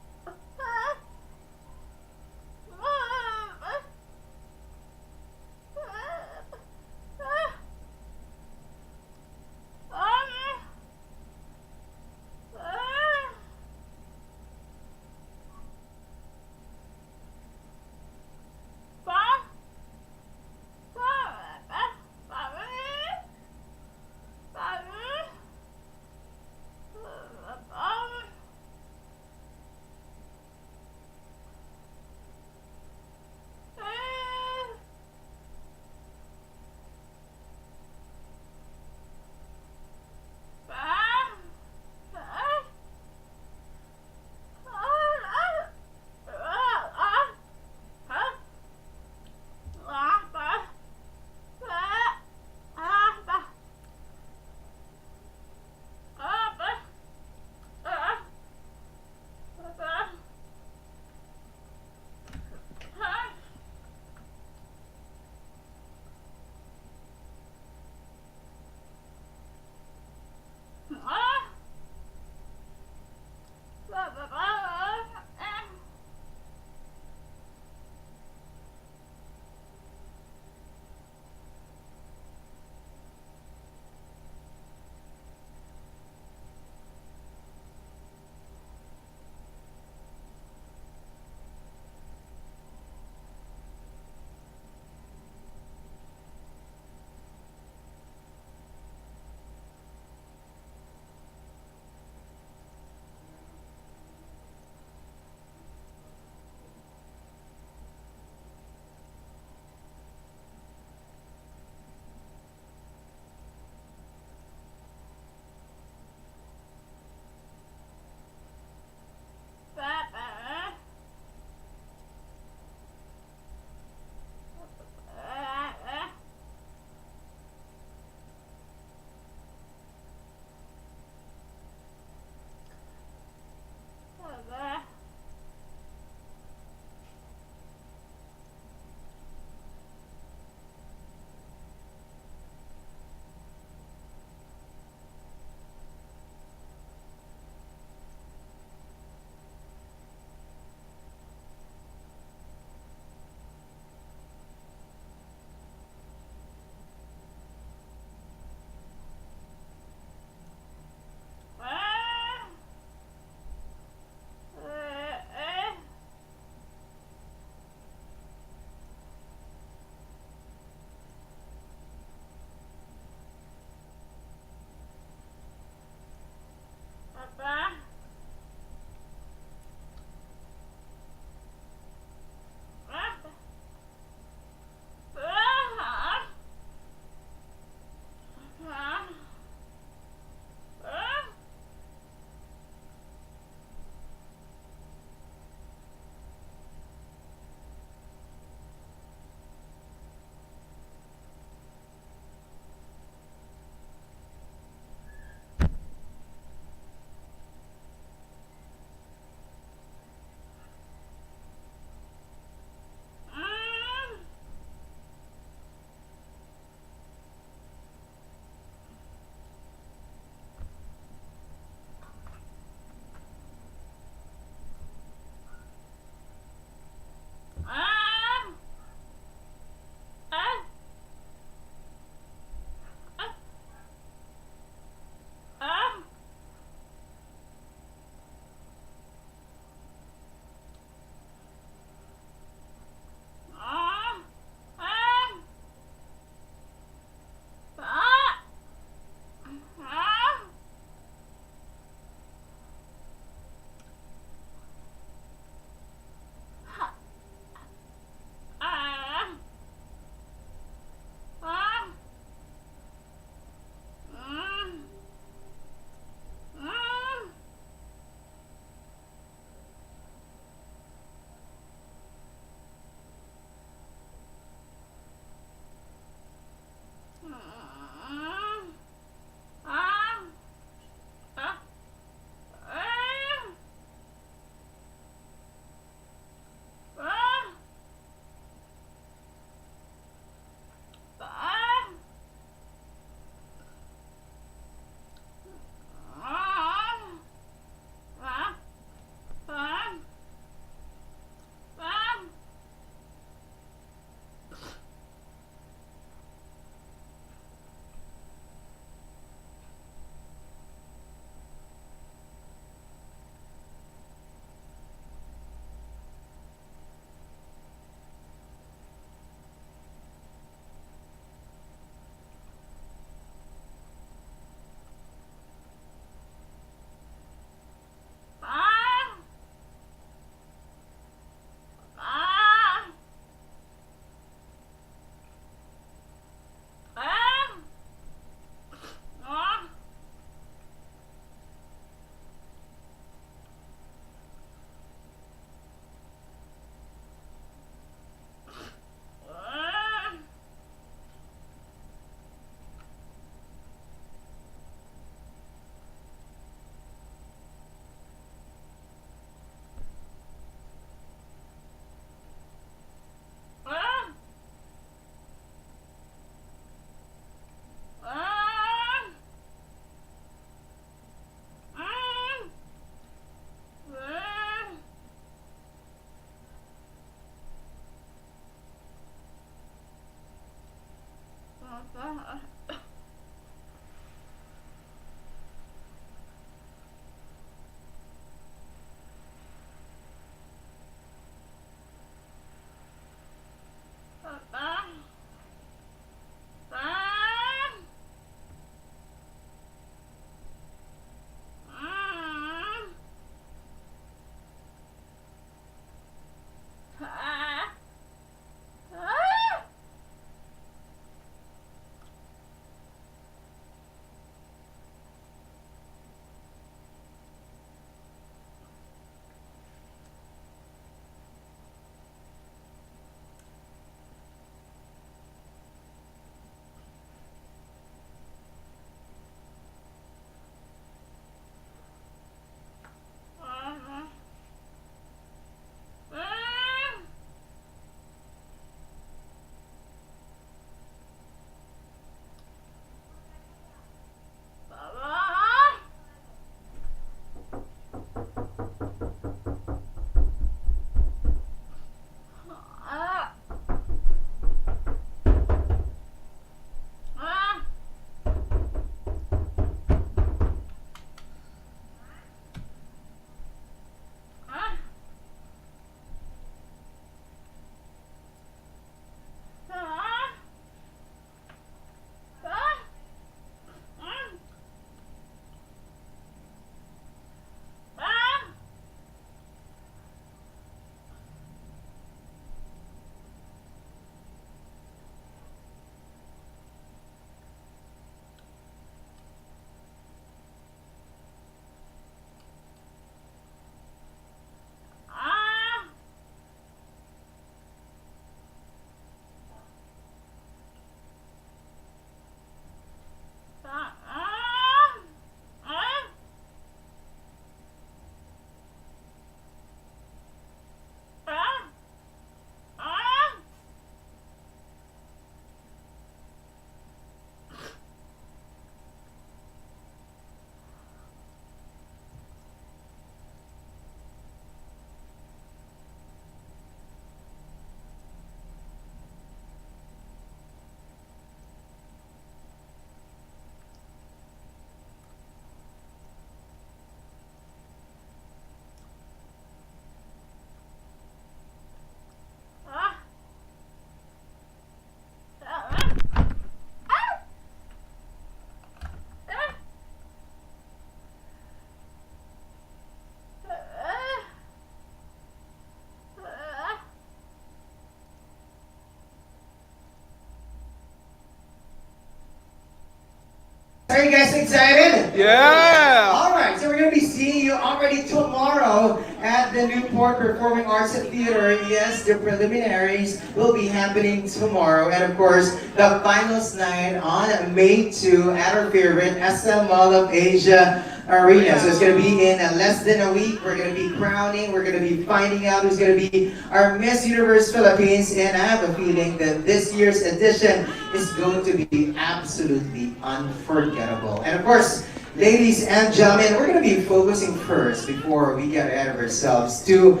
Are you guys excited? Yeah! Alright, so we're going to be seeing you already tomorrow at the Newport Performing Arts Theater. Yes, the preliminaries will be happening tomorrow. And of course, the finals night on May 2 at our favorite SM Mall of Asia Arena. So it's going to be in less than a week. We're going to be crowning. We're going to be finding out who's going to be our Miss Universe Philippines. And I have a feeling that this year's edition is going to be absolutely unforgettable. And of course, ladies and gentlemen, we're going to be focusing first, before we get ahead of ourselves, to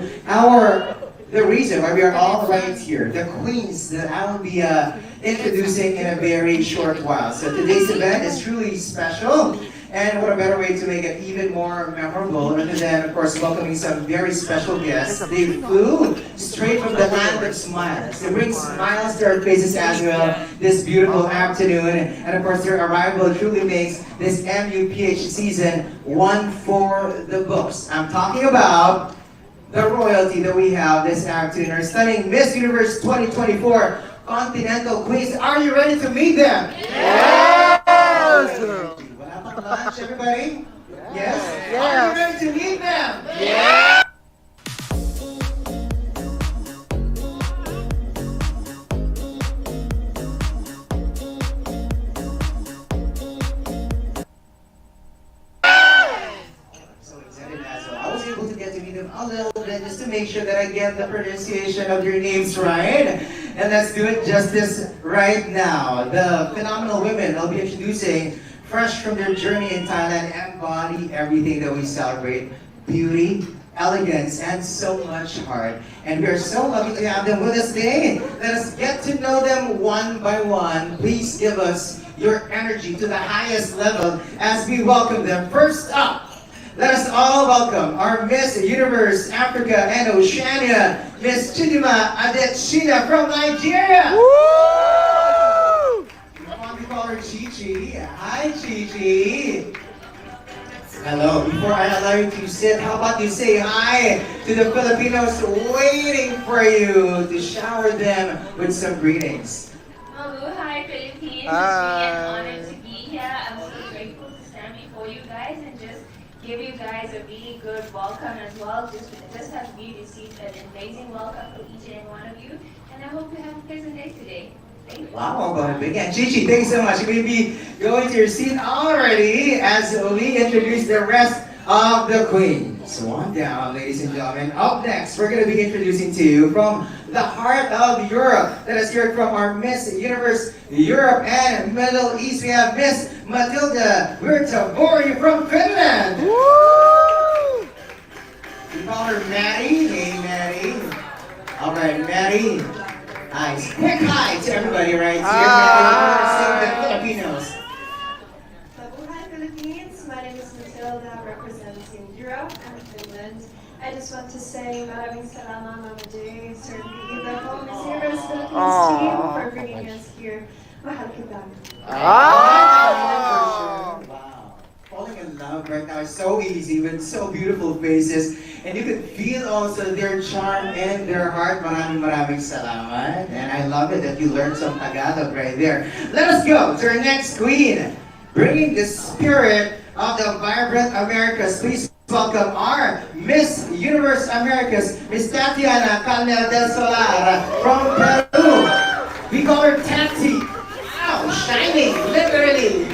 the reason why we are all right here, the queens that I will be introducing in a very short while. So today's event is truly special. And what a better way to make it even more memorable other than, of course, welcoming some very special guests. They flew straight from the land of smiles. They bring smiles to our faces as well this beautiful afternoon. And of course, their arrival truly makes this MUPH season one for the books. I'm talking about the royalty that we have this afternoon, our stunning Miss Universe 2024 Continental Queens. Are you ready to meet them? Yes! Lunch, everybody? Yes? Are you ready to meet them? Yeah! So excited as well. I was able to get to meet them a little bit just to make sure that I get the pronunciation of your names right. And let's do it justice right now. The phenomenal women I'll be introducing, fresh from their journey in Thailand, embody everything that we celebrate: beauty, elegance, and so much heart. And we are so lucky to have them with us today. Let us get to know them one by one. Please give us your energy to the highest level as we welcome them. First up, let us all welcome our Miss Universe Africa and Oceania, Miss Chidima Adetshina from Nigeria. We call her Chi-Chi. Hi, Chi-Chi. Hello. Before I allow you to sit, how about you say hi to the Filipinos waiting for you to shower them with some greetings. Hi, Philippines. It's really an honor to be here. I'm so grateful to stand before you guys and just give you guys a really good welcome as well. Just as we received an amazing welcome from each and one of you. And I hope you have a pleasant day today. Wow, but again, Gigi, thank you so much. You may be going to your seat already as we introduce the rest of the queens. One down, ladies and gentlemen. Up next, we're going to be introducing to you from the heart of Europe. Let us hear it from our Miss Universe Europe and Middle East. We have Miss Matilda Virtabori from Finland. Woo! We call her Maddie. Hey, Maddie. All right, Maddie. Nice. Quick hi to everybody right here. The Filipinos. Hi Philippines, my name is Matilda, representing Europe and Finland. I just want to say maraming salamat Mama J, Sir B, the whole Miss Universe Philippines team for bringing us here. Mahal kita. Wow. Falling in love right now is so easy with so beautiful faces. And you can feel also their charm and their heart. Maraming salamat. And I love it that you learned some Tagalog right there. Let us go to our next queen. Bringing the spirit of the vibrant Americas. Please welcome our Miss Universe Americas, Miss Tatiana Calnel del Solar from Peru. We call her Tati. Wow, shining, literally.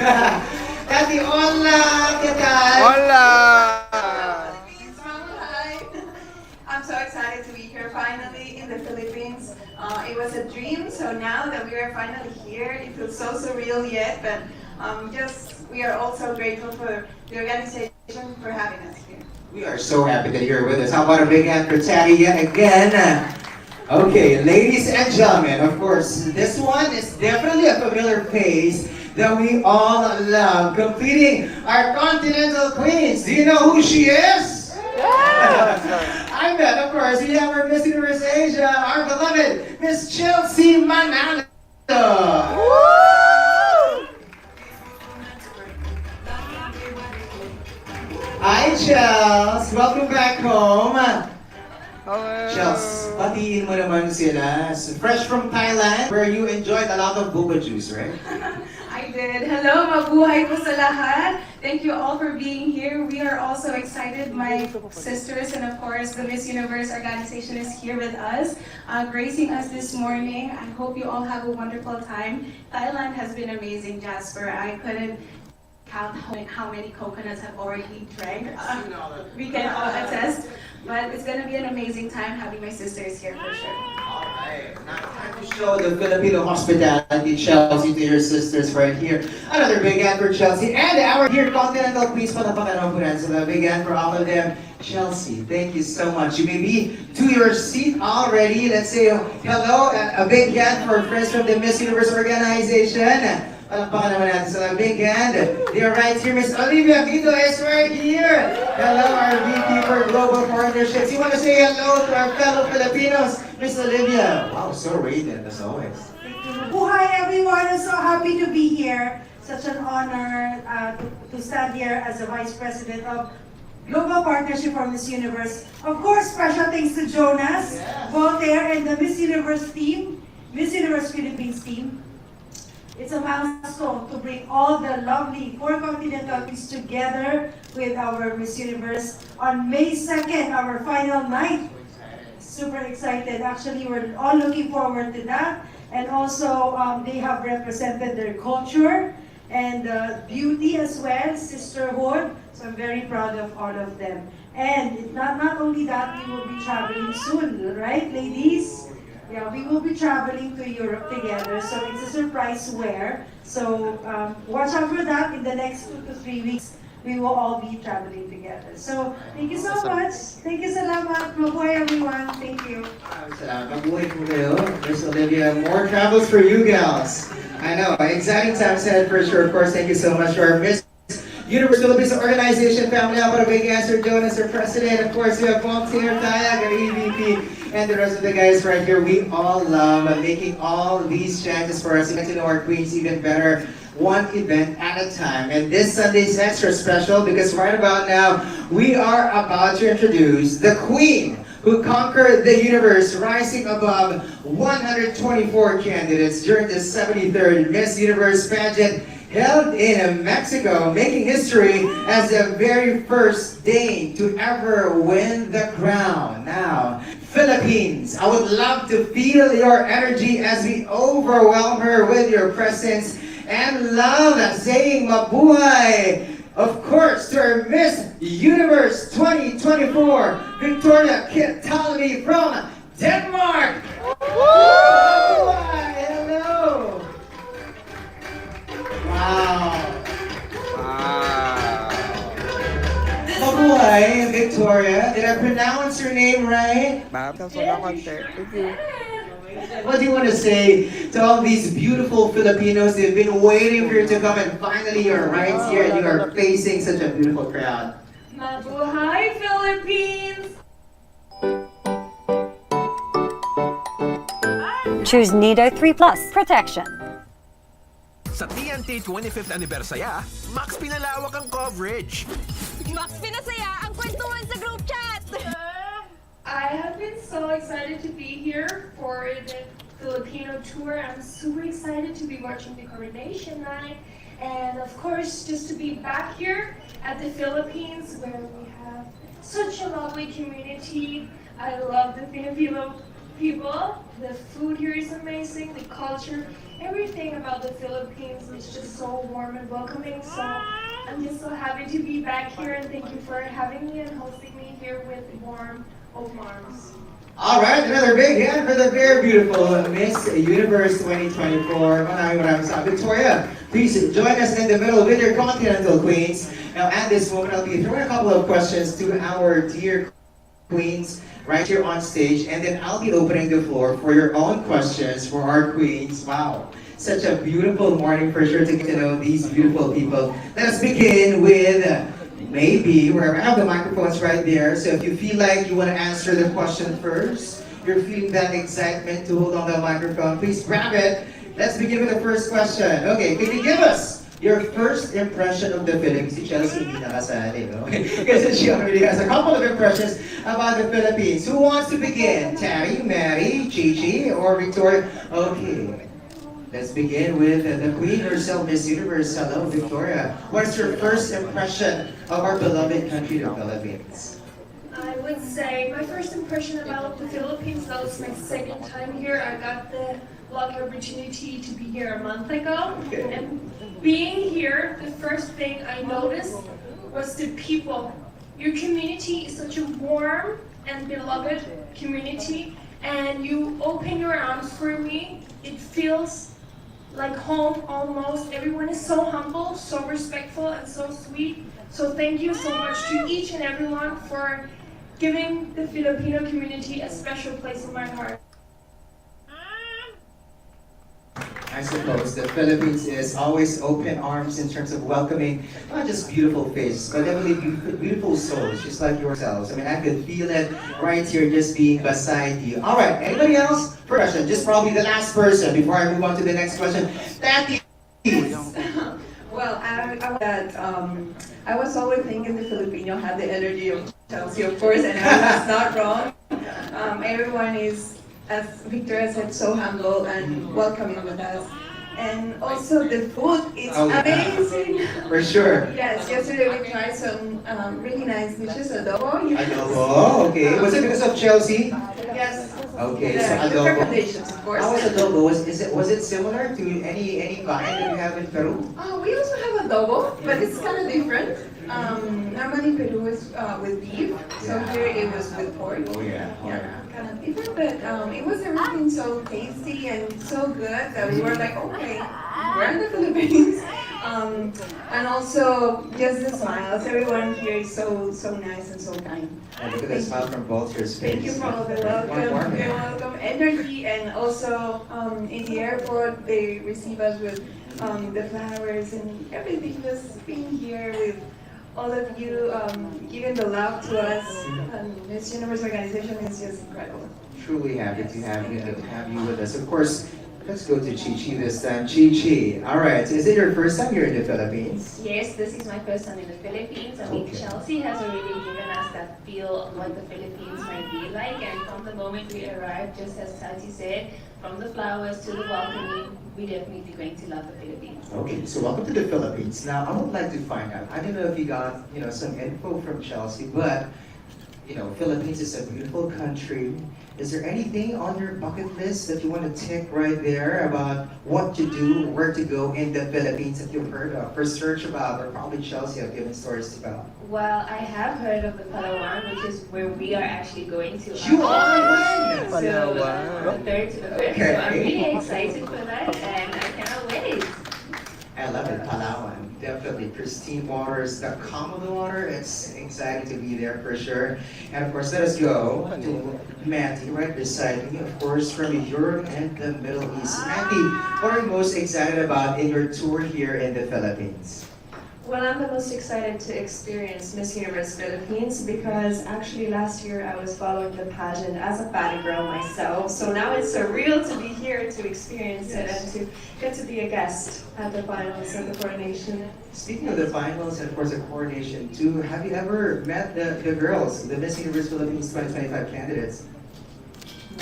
Tati, hola, ¿qué tal? Hola! I'm so excited to be here finally in the Philippines. It was a dream, so now that we are finally here, it feels so surreal yet, but we are also grateful for the organization for having us here. We are so happy that you're with us. How about a big hand for Tati yet again? Okay, ladies and gentlemen, of course, this one is definitely a familiar face that we all love, completing our Continental Queens. Do you know who she is? Yeah. I bet, of course, we have our Miss Universe Asia, our beloved Miss Chelsea Manalo. Woo! Hi, Chels. Welcome back home. Chels, batiin mo naman sila. Fresh from Thailand, where you enjoyed a lot of boba juice, right? I did. Hello, mabuhay po sa lahat. Thank you all for being here. We are also excited. My sisters and of course the Miss Universe organization is here with us, gracing us this morning. I hope you all have a wonderful time. Thailand has been amazing, Jasper. I couldn't count how many coconuts have already drank. We can all attest. But it's gonna be an amazing time having my sisters here for sure. Alright, now time to show the Filipino hospitality, Chelsea, to your sisters right here. Another big hand for Chelsea and our here Continental Queens panapangan po rin. So a big hand for all of them. Chelsea, thank you so much. You may be to your seat already. Let's say hello, a big hand for friends from the Miss Universe organization. Palakpakan naman natin sa big hand. They are right here. Miss Olivia Vito is right here. Hello, our VP for Global Partnerships. You want to say hello to our fellow Filipinos? Miss Olivia. Wow, so radiant as always. Buhay everyone. I'm so happy to be here. Such an honor to stand here as the Vice President of Global Partnership for Miss Universe. Of course, special thanks to Jonas, Voltaire, and the Miss Universe team, Miss Universe Philippines team. It's a milestone to bring all the lovely 4 continental queens together with our Miss Universe on May 2nd, our final night. Super excited. Actually, we're all looking forward to that. And also, they have represented their culture and beauty as well, sisterhood. So I'm very proud of all of them. And not only that, we will be traveling soon, right, ladies? Yeah, we will be traveling to Europe together, so it's a surprise where. So watch out for that. In the next 2 to 3 weeks, we will all be traveling together. So thank you so much. Thank you, salamat. Mabuhay everyone. Thank you. Salamat. Mabuhay po kayo. Miss Olivia, more travels for you gals. I know, exciting times ahead for sure. Of course, thank you so much for our Miss Universe Philippines organization family. How about a big answer, Jonas, our president. Of course, we have Voltaire, Tayag, our EVP, and the rest of the guys right here. We all love making all these chances for us to get to know our queens even better, one event at a time. And this Sunday is extra special because right about now, we are about to introduce the queen who conquered the universe, rising above 124 candidates during the 73rd Miss Universe pageant held in Mexico, making history as the very first Dane to ever win the crown. Now, Philippines, I would love to feel your energy as we overwhelm her with your presence and love, saying mabuhay. Of course, to our Miss Universe 2024, Victoria Kittalby from Denmark. Mabuhay! Hello! Wow! Mabuhay, Victoria. Did I pronounce your name right? What do you want to say to all these beautiful Filipinos? They've been waiting for you to come and finally you're right here and you are facing such a beautiful crowd. Mabuhay, Philippines! Choose Nido 3 Plus Protection. Sa TNT 25th Anniversary, Max pinalawak ang coverage. Max pinasaya ang kwentuhan sa group chat! I have been so excited to be here for the Filipino tour. I'm super excited to be watching the coronation night. And of course, just to be back here at the Philippines where we have such a lovely community. I love the Filipino people. The food here is amazing, the culture, everything about the Philippines is just so warm and welcoming. So I'm just so happy to be back here and thank you for having me and hosting me here with warm open arms. All right, another big hand for the very beautiful Miss Universe 2024. Maraming Victoria, please join us in the middle with your continental queens. Now, at this moment, I'll be throwing a couple of questions to our dear queens right here on stage, and then I'll be opening the floor for your own questions for our queens. Wow, such a beautiful morning for sure to get to know these beautiful people. Let us begin with maybe, wherever I have the microphones right there, so if you feel like you want to answer the question first, you're feeling that excitement to hold on the microphone, please grab it. Let's begin with the first question. Okay, can you give us your first impression of the Philippines? Si Chelsea hindi nakasali, no? Because she already has a couple of impressions about the Philippines. Who wants to begin? Tammy, Mary, Chichi, or Victoria? Okay. Let's begin with the Queen herself, Miss Universe. Hello, Victoria. What is your first impression of our beloved country, the Philippines? I would say my first impression about the Philippines, that was my second time here. I got the lucky opportunity to be here a month ago. And being here, the first thing I noticed was the people. Your community is such a warm and beloved community, and you open your arms for me. It feels like home almost. Everyone is so humble, so respectful, and so sweet. So thank you so much to each and everyone for giving the Filipino community a special place in my heart. I suppose the Philippines is always open arms in terms of welcoming not just beautiful faces, but definitely beautiful souls, just like yourselves. I mean, I could feel it right here just being beside you. All right, anybody else? First question, just probably the last person before I move on to the next question. Tati. Well, I was always thinking the Filipino had the energy of Chelsea, of course, and I was not wrong. Everyone is, as Victoria said, so humble and welcoming with us. And also the food is amazing. For sure. Yes, yesterday we tried some really nice dishes, adobo. Adobo, okay. Was it because of Chelsea? Yes. Okay, The so adobo. recommendations, of course. How was adobo? Was it similar to any kind that you have in Peru? We also have adobo, but it's kind of different. Normally Peru is with beef, so here it was with pork. Oh yeah. Kind of different, but it was everything so tasty and so good that we were like, okay, we're in the Philippines. And also just the smiles. Everyone here is so nice and so kind. And look at the smile from both your space. Thank you for all the welcome. You're welcome. Energy, and also in the airport they receive us with the flowers and everything. Just being here with all of you, giving the love to us. Miss Universe organization is just incredible. Truly happy to have you with us. Of course, let's go to Chi this time. Chi. All right. Is it your first time here in the Philippines? Yes, this is my first time in the Philippines. I mean, Chelsea has already given us that feel of what the Philippines might be like. And from the moment we arrived, just as Tati said, from the flowers to the welcoming, we definitely going to love the Philippines. Okay, so welcome to the Philippines. Now, I would like to find out. I don't know if you got some info from Chelsea, but Philippines is a beautiful country. Is there anything on your bucket list that you want to tick right there about what to do, where to go in the Philippines that you've heard of, research about, or probably Chelsea have given stories about? Well, I have heard of the Palawan, which is where we are actually going to. You are? So, the 3rd to the 5th. So I'm really excited for that, and I cannot wait. I love it, Palawan. Definitely pristine waters, the calm of the water. It's exciting to be there for sure. And of course, let us go to Matty right beside me, of course, from Europe and the Middle East. Matty, what are you most excited about in your tour here in the Philippines? Well, I'm the most excited to experience Miss Universe Philippines because actually last year I was following the pageant as a fatty girl myself. So now it's surreal to be here to experience it and to get to be a guest at the finals and the coronation. Speaking of the finals and of course the coronation too, have you ever met the girls, the Miss Universe Philippines 2025 candidates?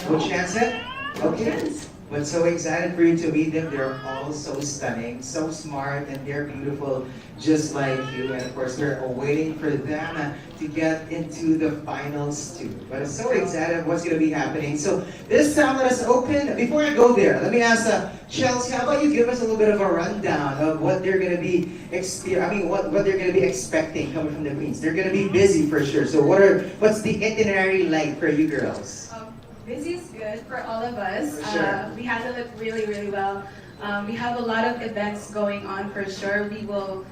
No chance yet? Okay. But so excited for you to meet them. They're all so stunning, so smart, and they're beautiful just like you. And of course, we're waiting for them to get into the finals too. But I'm so excited what's going to be happening. So this time, let us open. Before I go there, let me ask Chelsea, how about you give us a little bit of a rundown of what they're going to be what they're going to be expecting coming from the Queens. They're going to be busy for sure. So what's the itinerary like for you girls? Busy is good for all of us. Sure. We handle it really, really well. We have a lot of events going on for sure. We will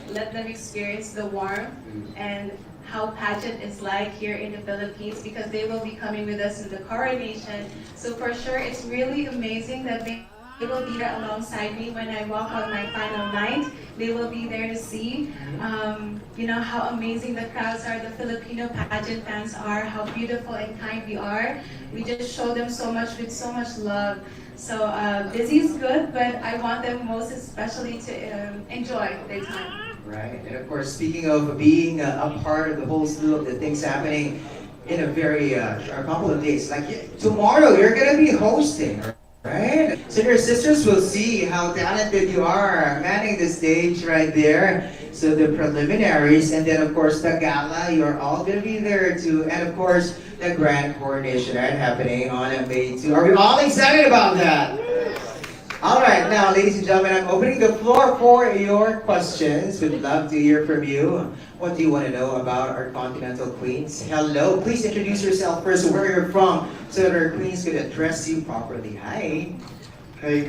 let them experience the warmth and how pageant is like here in the Philippines because they will be coming with us in the coronation. So for sure, it's really amazing that they will be there alongside me when I walk on my final night. They will be there to see, how amazing the crowds are, the Filipino pageant fans are, how beautiful and kind we are. We just show them so much with so much love. So busy is good, but I want them most especially to enjoy their time. Right, and of course, speaking of being a part of the whole slew of the things happening in a couple of days, like tomorrow, you're gonna be hosting, Right? So your sisters will see how talented you are manning the stage right there. So the preliminaries and then of course the gala, you're all gonna be there too. And of course the grand coronation right, happening on May 2. Are we all excited about that? All right, now ladies and gentlemen, I'm opening the floor for your questions. We'd love to hear from you. What do you want to know about our continental queens? Hello, please introduce yourself first, where you're from, so that our queens could address you properly. Hi. Hi,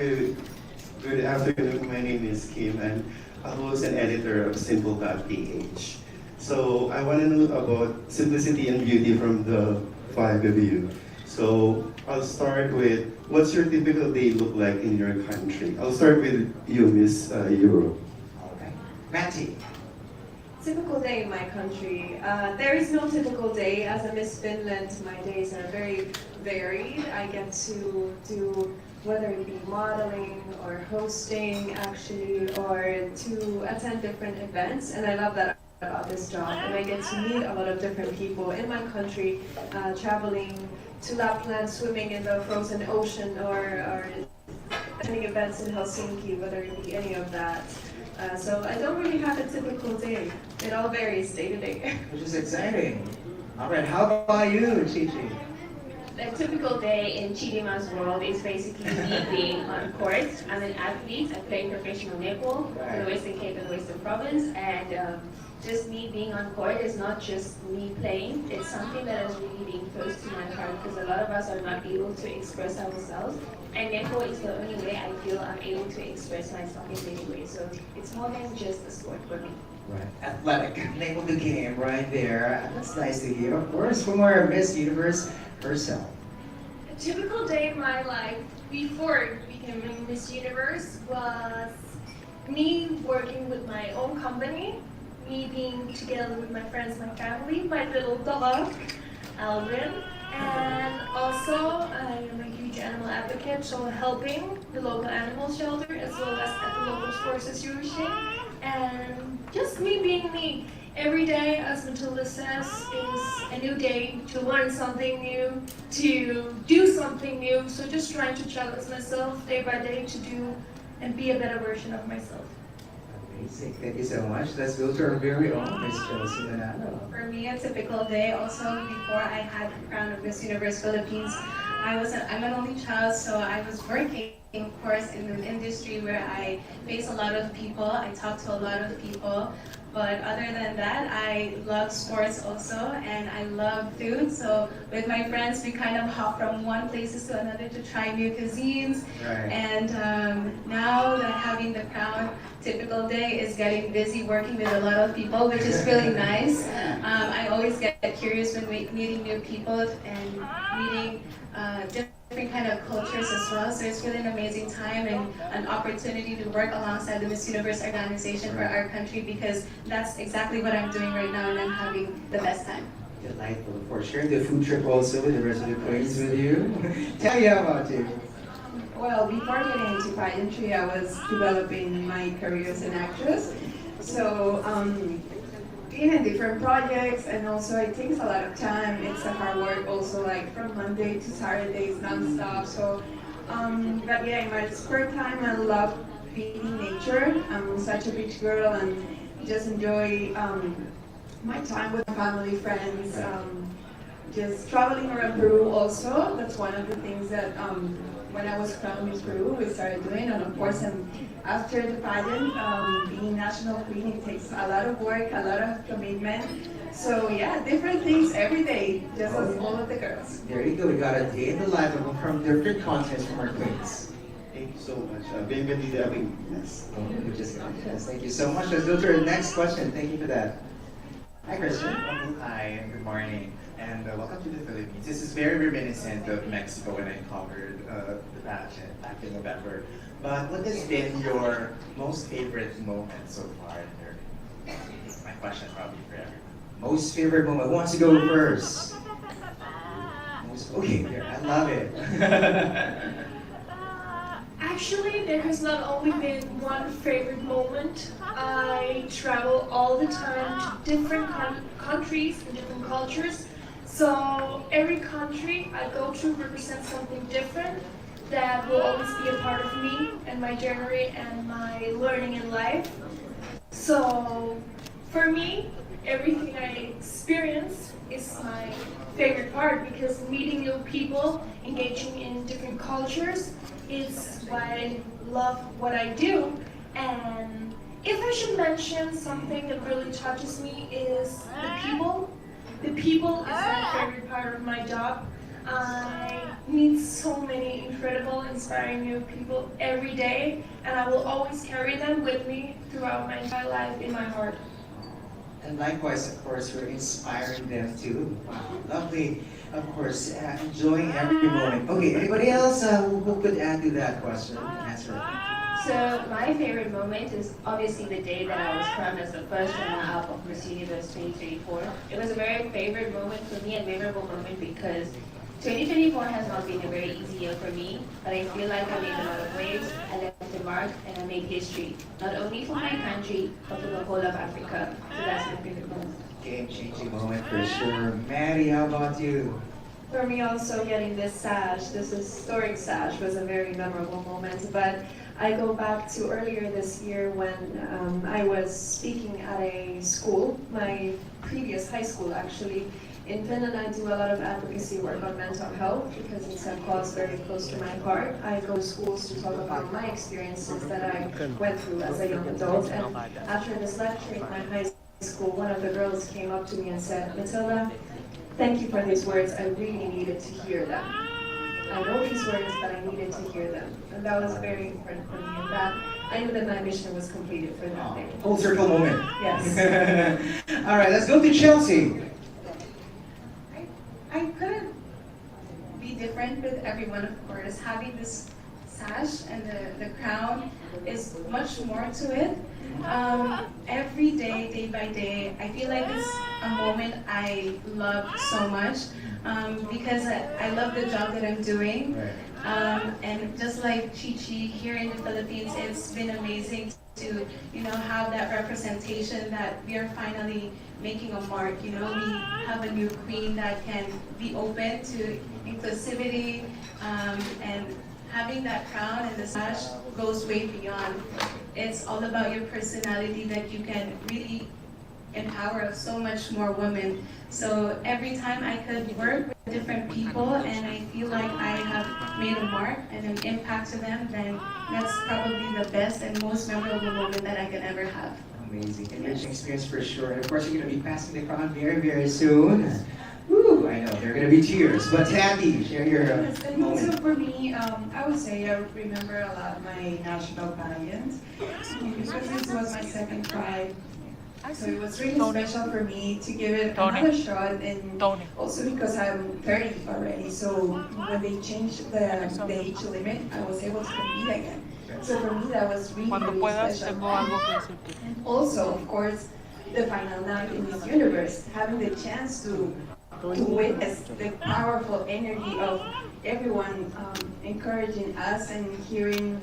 good afternoon. My name is Kim, and I was an editor of Simple.ph. So I want to know about simplicity and beauty from the five of you. So I'll start with, what's your typical day look like in your country? I'll start with you, Miss Euro. Okay. Matty. Typical day in my country. There is no typical day. As a Miss Finland, my days are very varied. I get to do whether it be modeling or hosting actually, or to attend different events, and I love that about this job. And I get to meet a lot of different people in my country, traveling to Lapland, swimming in the frozen ocean, or attending events in Helsinki, whether it be any of that. So I don't really have a typical day. It all varies day to day. Which is exciting. All right, how about you, Chichi? A typical day in Chidima's world is basically me being on court. I'm an athlete. I play professional netball in the Western Cape and Western Province, and just me being on court is not just me playing. It's something that is really being close to my heart because a lot of us are not able to express ourselves, and netball is the only way I feel I'm able to express myself in many ways. So it's more than just a sport for me. Right. Athletic. Name of the game right there. That's nice to hear. Of course, from our Miss Universe herself. A typical day in my life before becoming Miss Universe was me working with my own company, me being together with my friends, my family, my little dog, Alvin, and also I am a huge animal advocate, so helping the local animal shelter as well as at the local sports association, and just me being me. Every day, as Matilda says, is a new day to learn something new, to do something new, so just trying to challenge myself day by day to do and be a better version of myself. Amazing. Thank you so much. Let's go to our very own Miss Chelsea Manalo. For me, a typical day, also before I had the crown of Miss Universe Philippines, I'm an only child, so I was working, of course, in an industry where I face a lot of people, I talk to a lot of people. But other than that, I love sports also, and I love food. So with my friends, we kind of hop from one places to another to try new cuisines. Right. And now that having the crown, typical day is getting busy working with a lot of people, which is really nice. I always get curious when meeting new people and meeting different kind of cultures as well. So it's really an amazing time and an opportunity to work alongside the Miss Universe organization for our country, because that's exactly what I'm doing right now, and I'm having the best time. Delightful for sharing the food trip also with the rest of the queens with you. Tell you how about you. Well, before getting into pageantry, I was developing my career as an actress. So, being in different projects, and also it takes a lot of time. It's a hard work also, like from Monday to Saturdays, non-stop. So, but yeah, in my spare time, I love being in nature. I'm such a beach girl and just enjoy my time with family, friends. Just traveling around Peru also. That's one of the things that when I was crowned Miss Peru, we started doing. And of course, after the pageant, being national queen, it takes a lot of work, a lot of commitment. So yeah, different things every day, just as all of the girls. There you go. We got a day in the life of them from different continents from our queens. Thank you so much. Bienvenida. Yes. Thank you so much. Let's go to our next question. Thank you for that. Hi, Christian. Hi, and good morning, and welcome to the Philippines. This is very reminiscent of Mexico when I covered the pageant back in November. But what has been your most favorite moment so far in your? My question probably for everyone. Most favorite moment. Who wants to go first? Okay, here. I love it. Actually, there has not only been one favorite moment. I travel all the time to different countries and different cultures. So every country I go to represents something different. that will always be a part of me and my journey and my learning in life. So for me, everything I experience is my favorite part because meeting new people, engaging in different cultures is why I love what I do. And if I should mention something that really touches me is the people. The people is my favorite part of my job. I meet so many incredible, inspiring new people every day, and I will always carry them with me throughout my entire life in my heart. And likewise, of course, we're inspiring them too. Wow, lovely. Of course, enjoying every moment. Okay, anybody else who could add to that question? Answer. So my favorite moment is obviously the day that I was crowned as the first runner-up of Miss Universe 2024. It was a very favorite moment for me, a memorable moment because 2024 has not been a very easy year for me, but I feel like I made a lot of waves, I left a mark, and I made history, not only for my country, but for the whole of Africa. So that's my favorite moment. Game-changing moment for sure. Maddie, how about you? For me also getting this sash, this historic sash was a very memorable moment, but I go back to earlier this year when I was speaking at a school, my previous high school actually. In Finland, I do a lot of advocacy work on mental health because it's a cause very close to my heart. I go to schools to talk about my experiences that I went through as a young adult. And after this lecture in my high school, one of the girls came up to me and said, "Matilda, thank you for these words. I really needed to hear them. I know these words, but I needed to hear them." And that was very important for me. And that I knew that my mission was completed for that day. Full circle moment. Yes. All right, let's go to Chelsea. I couldn't be different with everyone, of course. Having this sash and the crown is much more to it. Every day, day by day, I feel like it's a moment I love so much because I love the job that I'm doing. And just like Chi-Chi here in the Philippines, it's been amazing to have that representation that we are finally making a mark. We have a new queen that can be open to inclusivity, and having that crown and the sash goes way beyond. It's all about your personality that you can really empower so much more women. So every time I could work with different people and I feel like I have made a mark and an impact to them, then that's probably the best and most memorable moment that I could ever have. Amazing, enriching experience for sure. And of course, you're going to be passing the crown very, very soon. Woo, I know, there are going to be tears. But Tabby, share your moment. So for me, I would say I remember a lot my national pageant because this was my second try. So it was really special for me to give it another shot, and also because I'm 30 already. So when they changed the age limit, I was able to compete again. So for me, that was really, really special. And also, of course, the final night in Miss Universe, having the chance to witness the powerful energy of everyone encouraging us and hearing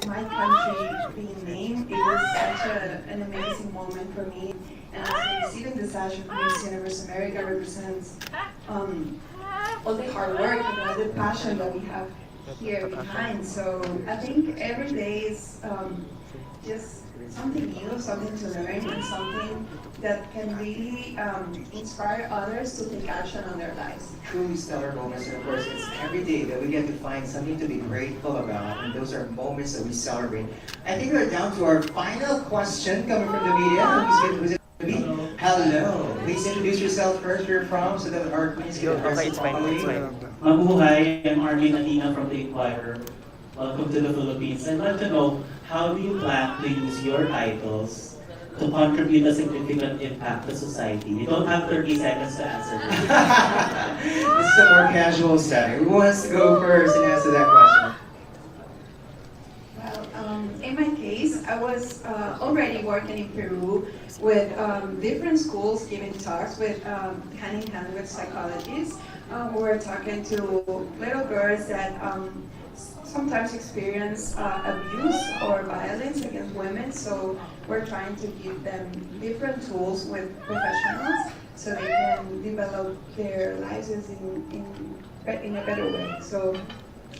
my country being named, it was such an amazing moment for me. And also receiving the sash of Miss Universe America represents all the hard work, the passion that we have here behind. So I think every day is just something new, something to learn, and something that can really inspire others to take action on their lives. Truly stellar moments, and of course, it's every day that we get to find something to be grateful about, and those are moments that we celebrate. I think we're down to our final question coming from the media. Who's it going to be? Hello. Please introduce yourself first, where you're from, so that our queens can address you properly. Mabuhay, I'm Armin Atina from the Inquirer. Welcome to the Philippines. I'd like to know, how do you plan to use your titles to contribute a significant impact to society? You don't have 30 seconds to answer this. This is a more casual setting. Who wants to go first and answer that question? Well, in my case, I was already working in Peru with different schools giving talks with hand in hand with psychologists who were talking to little girls that sometimes experience abuse or violence against women. So we're trying to give them different tools with professionals so they can develop their lives in a better way. So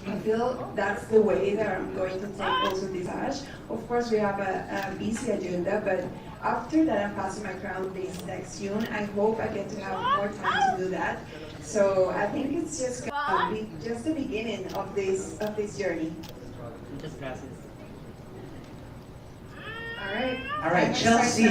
I feel that's the way that I'm going to take also this Ash. Of course, we have a busy agenda, but after that I'm passing my crown this next June. I hope I get to have more time to do that. So I think it's just gonna be just the beginning of this journey. Muchas gracias. All right, Chelsea.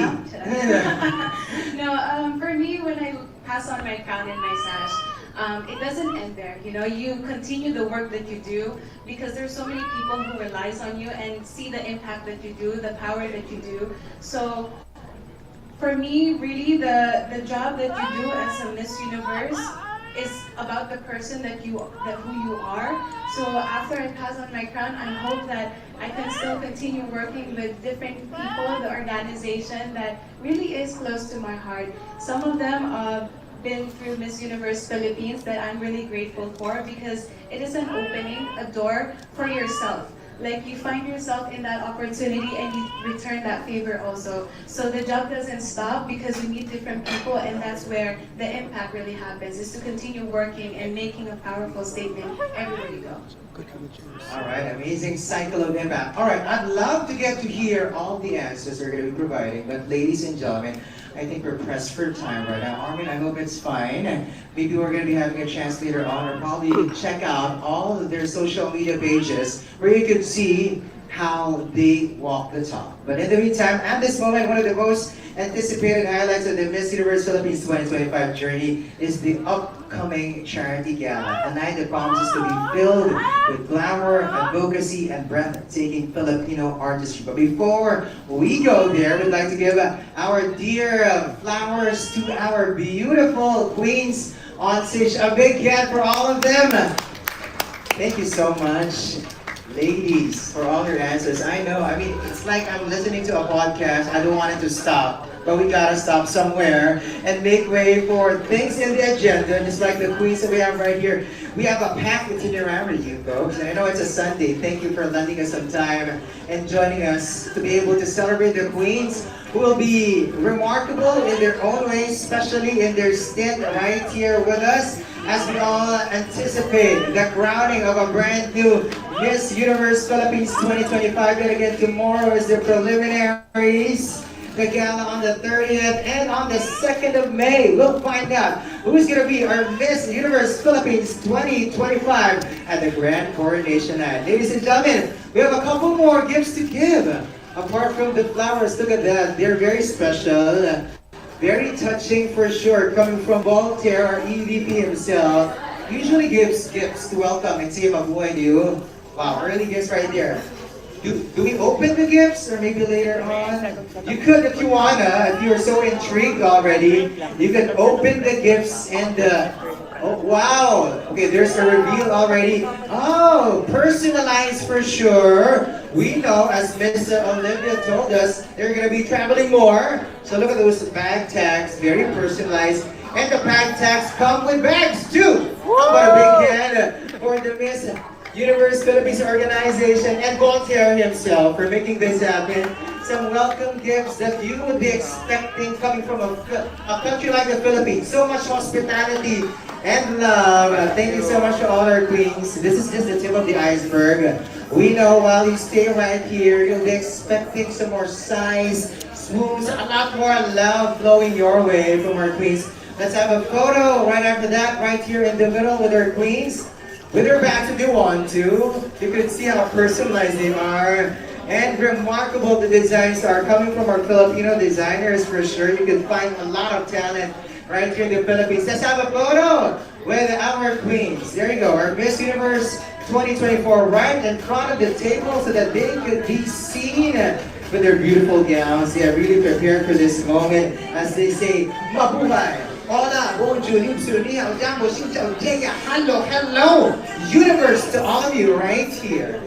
No, for me, when I pass on my crown and my sash, it doesn't end there. You know, you continue the work that you do because there's so many people who relies on you and see the impact that you do, the power that you do. So for me, really, the job that you do as a Miss Universe is about the person who you are. So after I pass on my crown, I hope that I can still continue working with different people, the organization that really is close to my heart. Some of them been through Miss Universe Philippines that I'm really grateful for because it is an opening, a door for yourself. Like you find yourself in that opportunity and you return that favor also. So the job doesn't stop because we meet different people and that's where the impact really happens, is to continue working and making a powerful statement everywhere you go. All right, amazing cycle of impact. All right, I'd love to get to hear all the answers they're going to be providing, but ladies and gentlemen, I think we're pressed for time right now. Armin, I hope it's fine. Maybe we're going to be having a chance later on, or probably you can check out all of their social media pages where you can see how they walk the talk. But in the meantime, at this moment, one of the most anticipated highlights of the Miss Universe Philippines 2025 journey is the upcoming charity gala, a night that promises to be filled with glamour, advocacy, and breathtaking Filipino artistry. But before we go there, we'd like to give our dear flowers to our beautiful queens on stage. A big hand for all of them. Thank you so much, ladies, for all your answers. I know, I mean, it's like I'm listening to a podcast. I don't want it to stop, but we gotta stop somewhere and make way for things in the agenda, just like the queens that we have right here. We have a packed itinerary, you folks, and I know it's a Sunday. Thank you for lending us some time and joining us to be able to celebrate the queens who will be remarkable in their own way, especially in their stint right here with us, as we all anticipate the crowning of a brand new Miss Universe Philippines 2025. And again, tomorrow is the preliminaries, the gala on the 30th, and on the 2nd of May, we'll find out who's going to be our Miss Universe Philippines 2025 at the Grand Coronation Night. Ladies and gentlemen, we have a couple more gifts to give. Apart from the flowers, look at that. They're very special. Very touching for sure, coming from Voltaire, our EVP himself. Usually gives gifts to welcome and say mabuhay to you. Wow, early gifts right there. Do we open the gifts or maybe later on? You could if you wanna, if you're so intrigued already. You can open the gifts and oh wow! Okay, there's a reveal already. Oh, personalized for sure. We know, as Miss Olivia told us, they're gonna be traveling more. So look at those bag tags, very personalized. And the bag tags come with bags too. How about a big hand for the Miss Universe Philippines organization and Voltaire himself for making this happen. Some welcome gifts that you would be expecting coming from a country like the Philippines. So much hospitality and love. Thank you so much to all our queens. This is just the tip of the iceberg. We know while you stay right here, you'll be expecting some more sighs, swoons, a lot more love flowing your way from our queens. Let's have a photo right after that, right here in the middle with our queens. With their bags if you want to. You can see how personalized they are. And remarkable the designs are coming from our Filipino designers for sure. You can find a lot of talent right here in the Philippines. Let's have a photo with our queens. There you go, our Miss Universe 2024 right in front of the table so that they could be seen with their beautiful gowns. They are really prepared for this moment. As they say, mabuhay! Hola, bonjour, hello, hello, universe to all of you right here.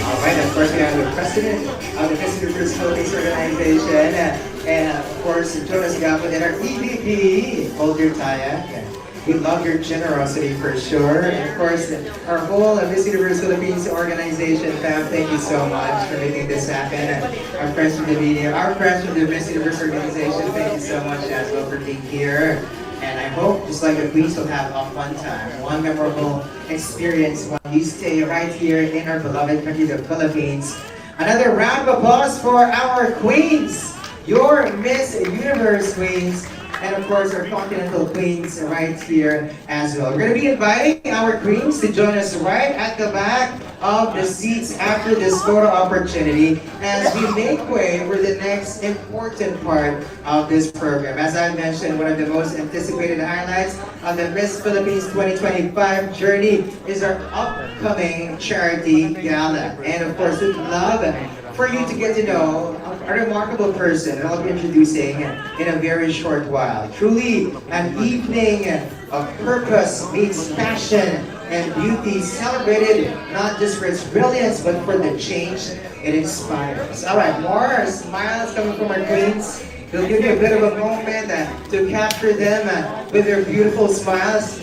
All right, of course, we have the president of the Miss Universe Philippines organization, and of course, Jonas Gapon and our EVP, hold your tie. We love your generosity for sure. And of course, our whole Miss Universe Philippines organization, fam, thank you so much for making this happen. And our friends from the media, our friends from the Miss Universe organization, thank you so much as well for being here. And I hope, just like the Queens, will have a fun time, one memorable experience while you stay right here in our beloved country, the Philippines. Another round of applause for our Queens, your Miss Universe Queens, and of course our Continental Queens right here as well. We're going to be inviting our Queens to join us right at the back of the seats after this photo opportunity as we make way for the next important part of this program. As I mentioned, one of the most anticipated highlights of the Miss Philippines 2025 journey is our upcoming charity gala. And of course, we'd love for you to get to know a remarkable person that I'll be introducing in a very short while. Truly an evening of purpose meets passion and beauty, celebrated not just for its brilliance but for the change it inspires. All right, more smiles coming from our queens. We'll give you a bit of a moment to capture them with their beautiful smiles.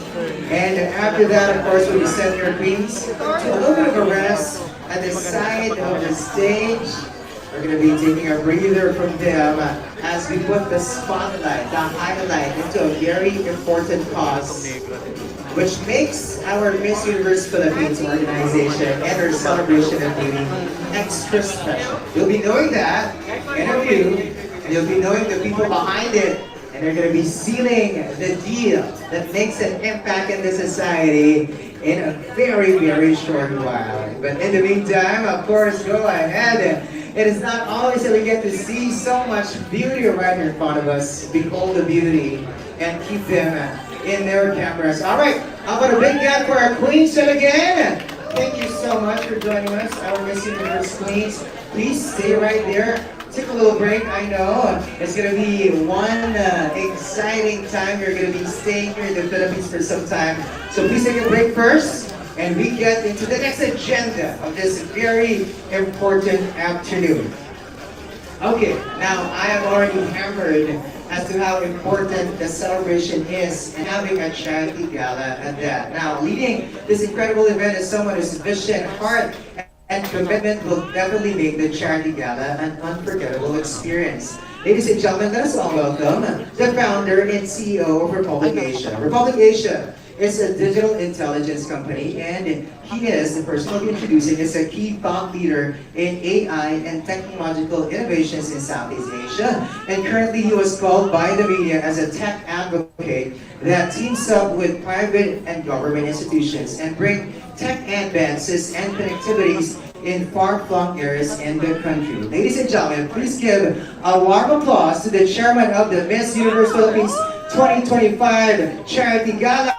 And after that, of course, we'll be sending our queens to a little bit of a rest at the side of the stage. We're going to be taking a breather from them as we put the spotlight, the highlight into a very important cause, which makes our Miss Universe Philippines organization and our celebration of beauty extra special. You'll be knowing that in a few, and you'll be knowing the people behind it, and they're going to be sealing the deal that makes an impact in the society in a very, very short while. But in the meantime, of course, go ahead. It is not always that we get to see so much beauty right in front of us. Behold the beauty and keep them in their cameras. All right, how about a big hand for our queens yet again? Thank you so much for joining us, our Miss Universe queens. Please stay right there. Take a little break. I know it's going to be one exciting time. You're going to be staying here in the Philippines for some time. So please take a break first, and we get into the next agenda of this very important afternoon. Okay, now I have already hammered as to how important the celebration is and having a charity gala at that. Now, leading this incredible event is someone whose vision, heart, and commitment will definitely make the charity gala an unforgettable experience. Ladies and gentlemen, let us all welcome the founder and CEO of Republic Asia. Republic Asia is a digital intelligence company, and he is the person we'll be introducing as a key thought leader in AI and technological innovations in Southeast Asia. And currently he was called by the media as a tech advocate that teams up with private and government institutions and bring tech advances and connectivities in far-flung areas in the country. Ladies and gentlemen, please give a warm applause to the chairman of the Miss Universe Philippines 2025 Charity Gala.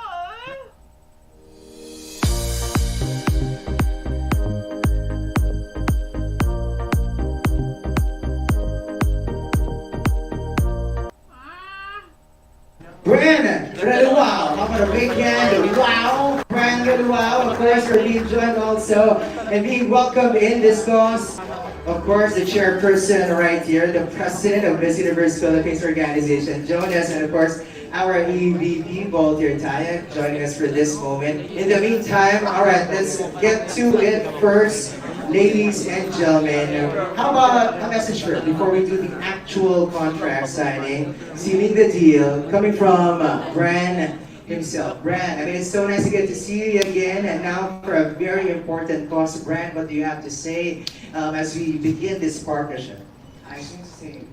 Brandon Reluau, how about a big hand? Wow! Brandon Reluau, of course, we're being joined also and being welcomed in this cause. Of course, the chairperson right here, the president of Miss Universe Philippines organization, join us, and of course, our EVP, Voltaire Tayak, joining us for this moment. In the meantime, all right, let's get to it first. Ladies and gentlemen, how about a message first before we do the actual contract signing, sealing the deal, coming from Bran himself. Bran, I mean, it's so nice to get to see you again, and now for a very important cause. Bran, what do you have to say as we begin this partnership? I should say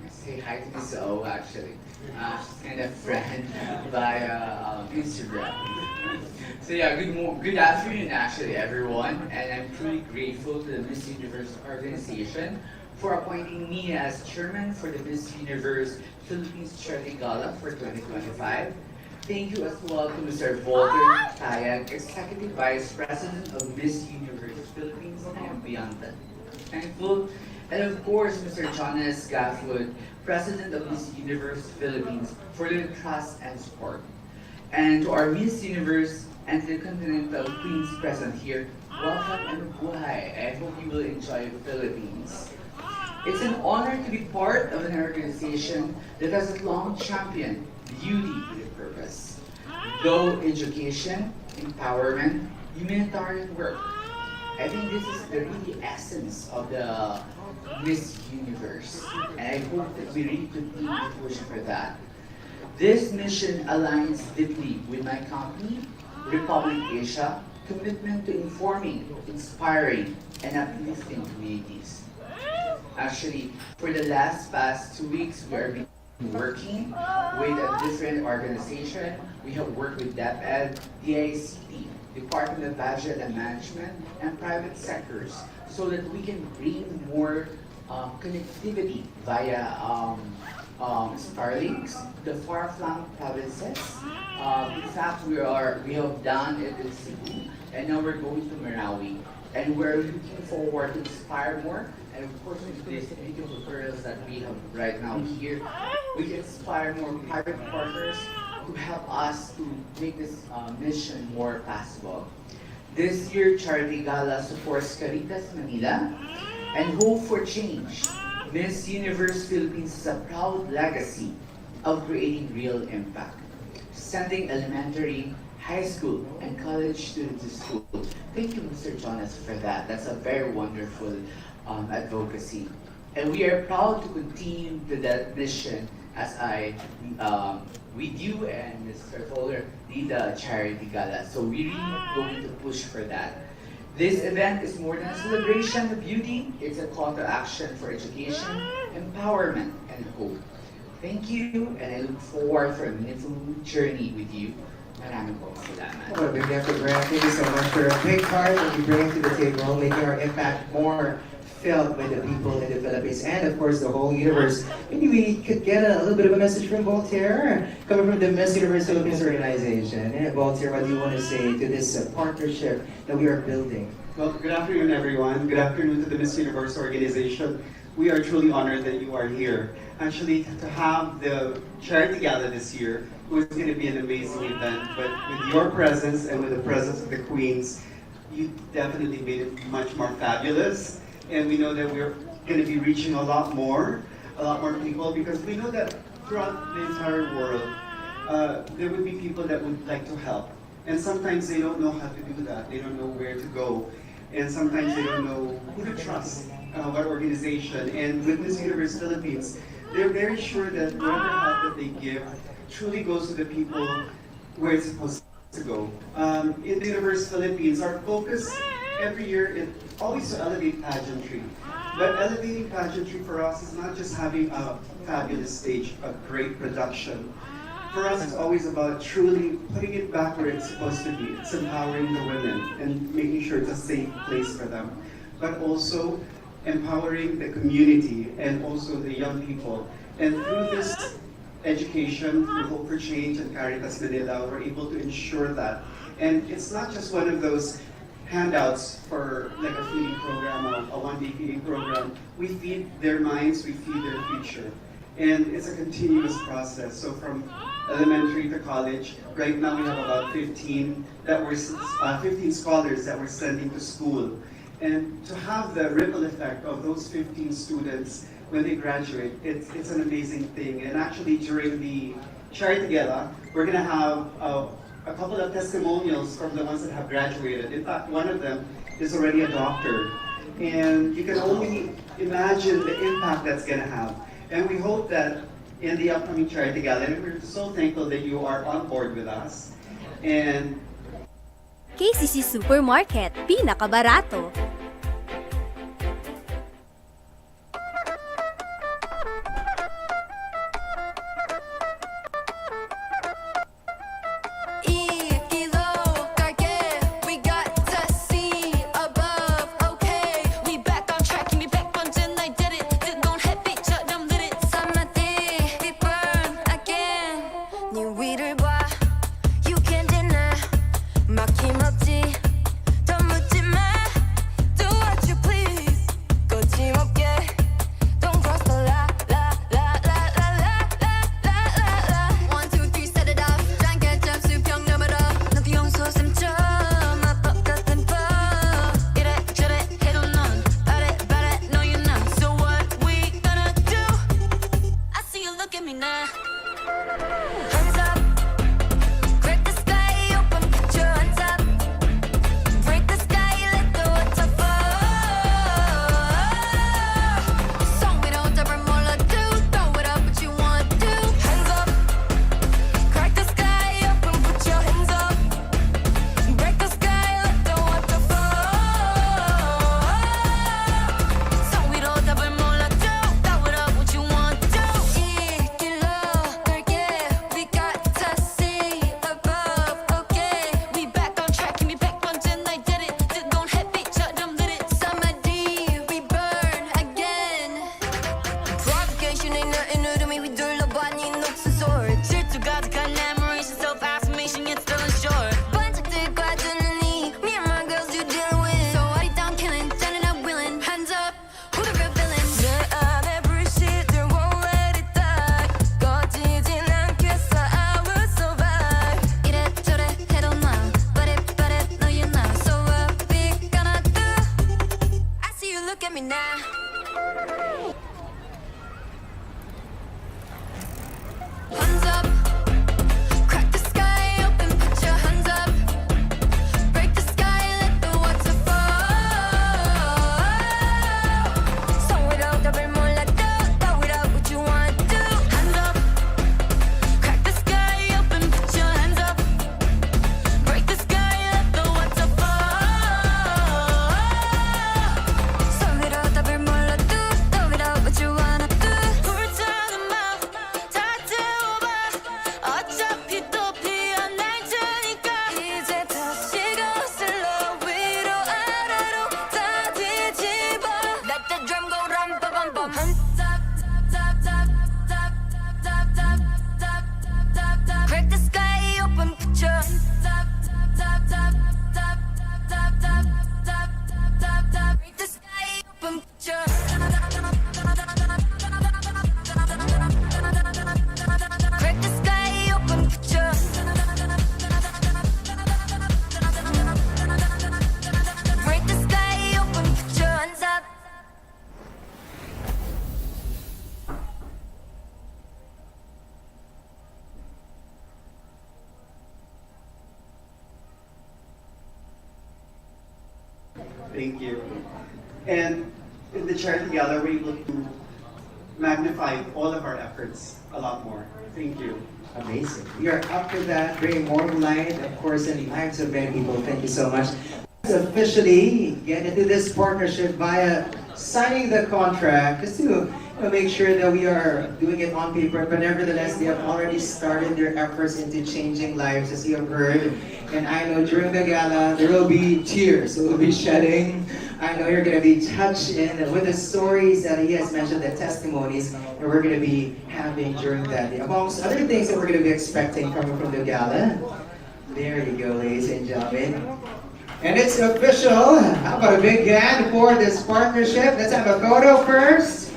hi to Miss O actually. She's kind of friend via Instagram. So yeah, good afternoon actually everyone, and I'm truly grateful to the Miss Universe organization for appointing me as chairman for the Miss Universe Philippines Charity Gala for 2025. Thank you as well to Mr. Voltaire Tayag, Executive Vice President of Miss Universe Philippines. I am beyond thankful. And of course, Mr. Jonas Gaffwood, President of Miss Universe Philippines, for their trust and support. And to our Miss Universe and the Continental Queens present here, welcome and buhay. I hope you will enjoy the Philippines. It's an honor to be part of an organization that has long championed beauty with purpose. though education, empowerment, humanitarian work. I think this is the really essence of the Miss Universe, and I hope that we really continue to push for that. This mission aligns deeply with my company, Republic Asia, commitment to informing, inspiring, and uplifting communities. Actually, for the past 2 weeks, we are working with a different organization. We have worked with DepEd, DICT, Department of Budget and Management, and private sectors so that we can bring more connectivity via Starlinks, the far-flung provinces. In fact, we have done it in Cebu, and now we're going to Marawi. And we're looking forward to inspire more. And of course, with these beautiful girls that we have right now here, we can inspire more private partners to help us to make this mission more possible. This year, Charity Gala supports Caritas Manila and Hope for Change. Miss Universe Philippines is a proud legacy of creating real impact, sending elementary, high school, and college students to school. Thank you, Mr. Jonas, for that. That's a very wonderful advocacy. And we are proud to continue that mission as with you and Mr. Fowler lead the charity gala. So we really going to push for that. This event is more than a celebration of beauty. It's a call to action for education, empowerment, and hope. Thank you, and I look forward for a meaningful journey with you. Maraming po salamat. Well, big effort, Grant. Thank you so much for a big part that you bring to the table, making our impact more felt by the people in the Philippines and, of course, the whole universe. Maybe we could get a little bit of a message from Voltaire, coming from the Miss Universe Philippines organization. Yeah, Voltaire, what do you want to say to this partnership that we are building? Well, good afternoon, everyone. Good afternoon to the Miss Universe organization. We are truly honored that you are here. Actually, to have the charity gala this year was going to be an amazing event, but with your presence and with the presence of the queens, you definitely made it much more fabulous. And we know that we're going to be reaching a lot more people, because we know that throughout the entire world, there would be people that would like to help. And sometimes they don't know how to do that. They don't know where to go. And sometimes they don't know who to trust, what organization. And with Miss Universe Philippines, they're very sure that whatever help that they give truly goes to the people where it's supposed to go. In the Universe Philippines, our focus every year is always to elevate pageantry. But elevating pageantry for us is not just having a fabulous stage, a great production. For us, it's always about truly putting it back where it's supposed to be. It's empowering the women and making sure it's a safe place for them. But also empowering the community and also the young people. And through this education, through Hope for Change and Caritas Manila, we're able to ensure that. And it's not just one of those handouts for like a feeding program, a one-day feeding program. We feed their minds, we feed their future. And it's a continuous process. So from elementary to college, right now we have about 15 scholars that we're sending to school. And to have the ripple effect of those 15 students when they graduate, it's an amazing thing. And actually during the charity gala, we're gonna have a couple of testimonials from the ones that have graduated. In fact, one of them is already a doctor. And you can only imagine the impact that's gonna have. And we hope that in the upcoming charity gala, and we're so thankful that you are on board with us. And KCC Supermarket, pinakabarato. Hands up, grip the Thank you. And in the charity gala, we're able to magnify all of our efforts a lot more. Thank you. Amazing. We are up for that, bringing more light, of course, in the lives of many people. Thank you so much. Let's officially get into this partnership via signing the contract, just to make sure that we are doing it on paper. But nevertheless, they have already started their efforts into changing lives, as you have heard. And I know during the gala, there will be tears, there will be shedding. I know you're going to be touched in with the stories that he has mentioned, the testimonies that we're going to be having during that day. Amongst other things that we're going to be expecting coming from the gala. There you go, ladies and gentlemen. And it's official. How about a big hand for this partnership? Let's have a photo first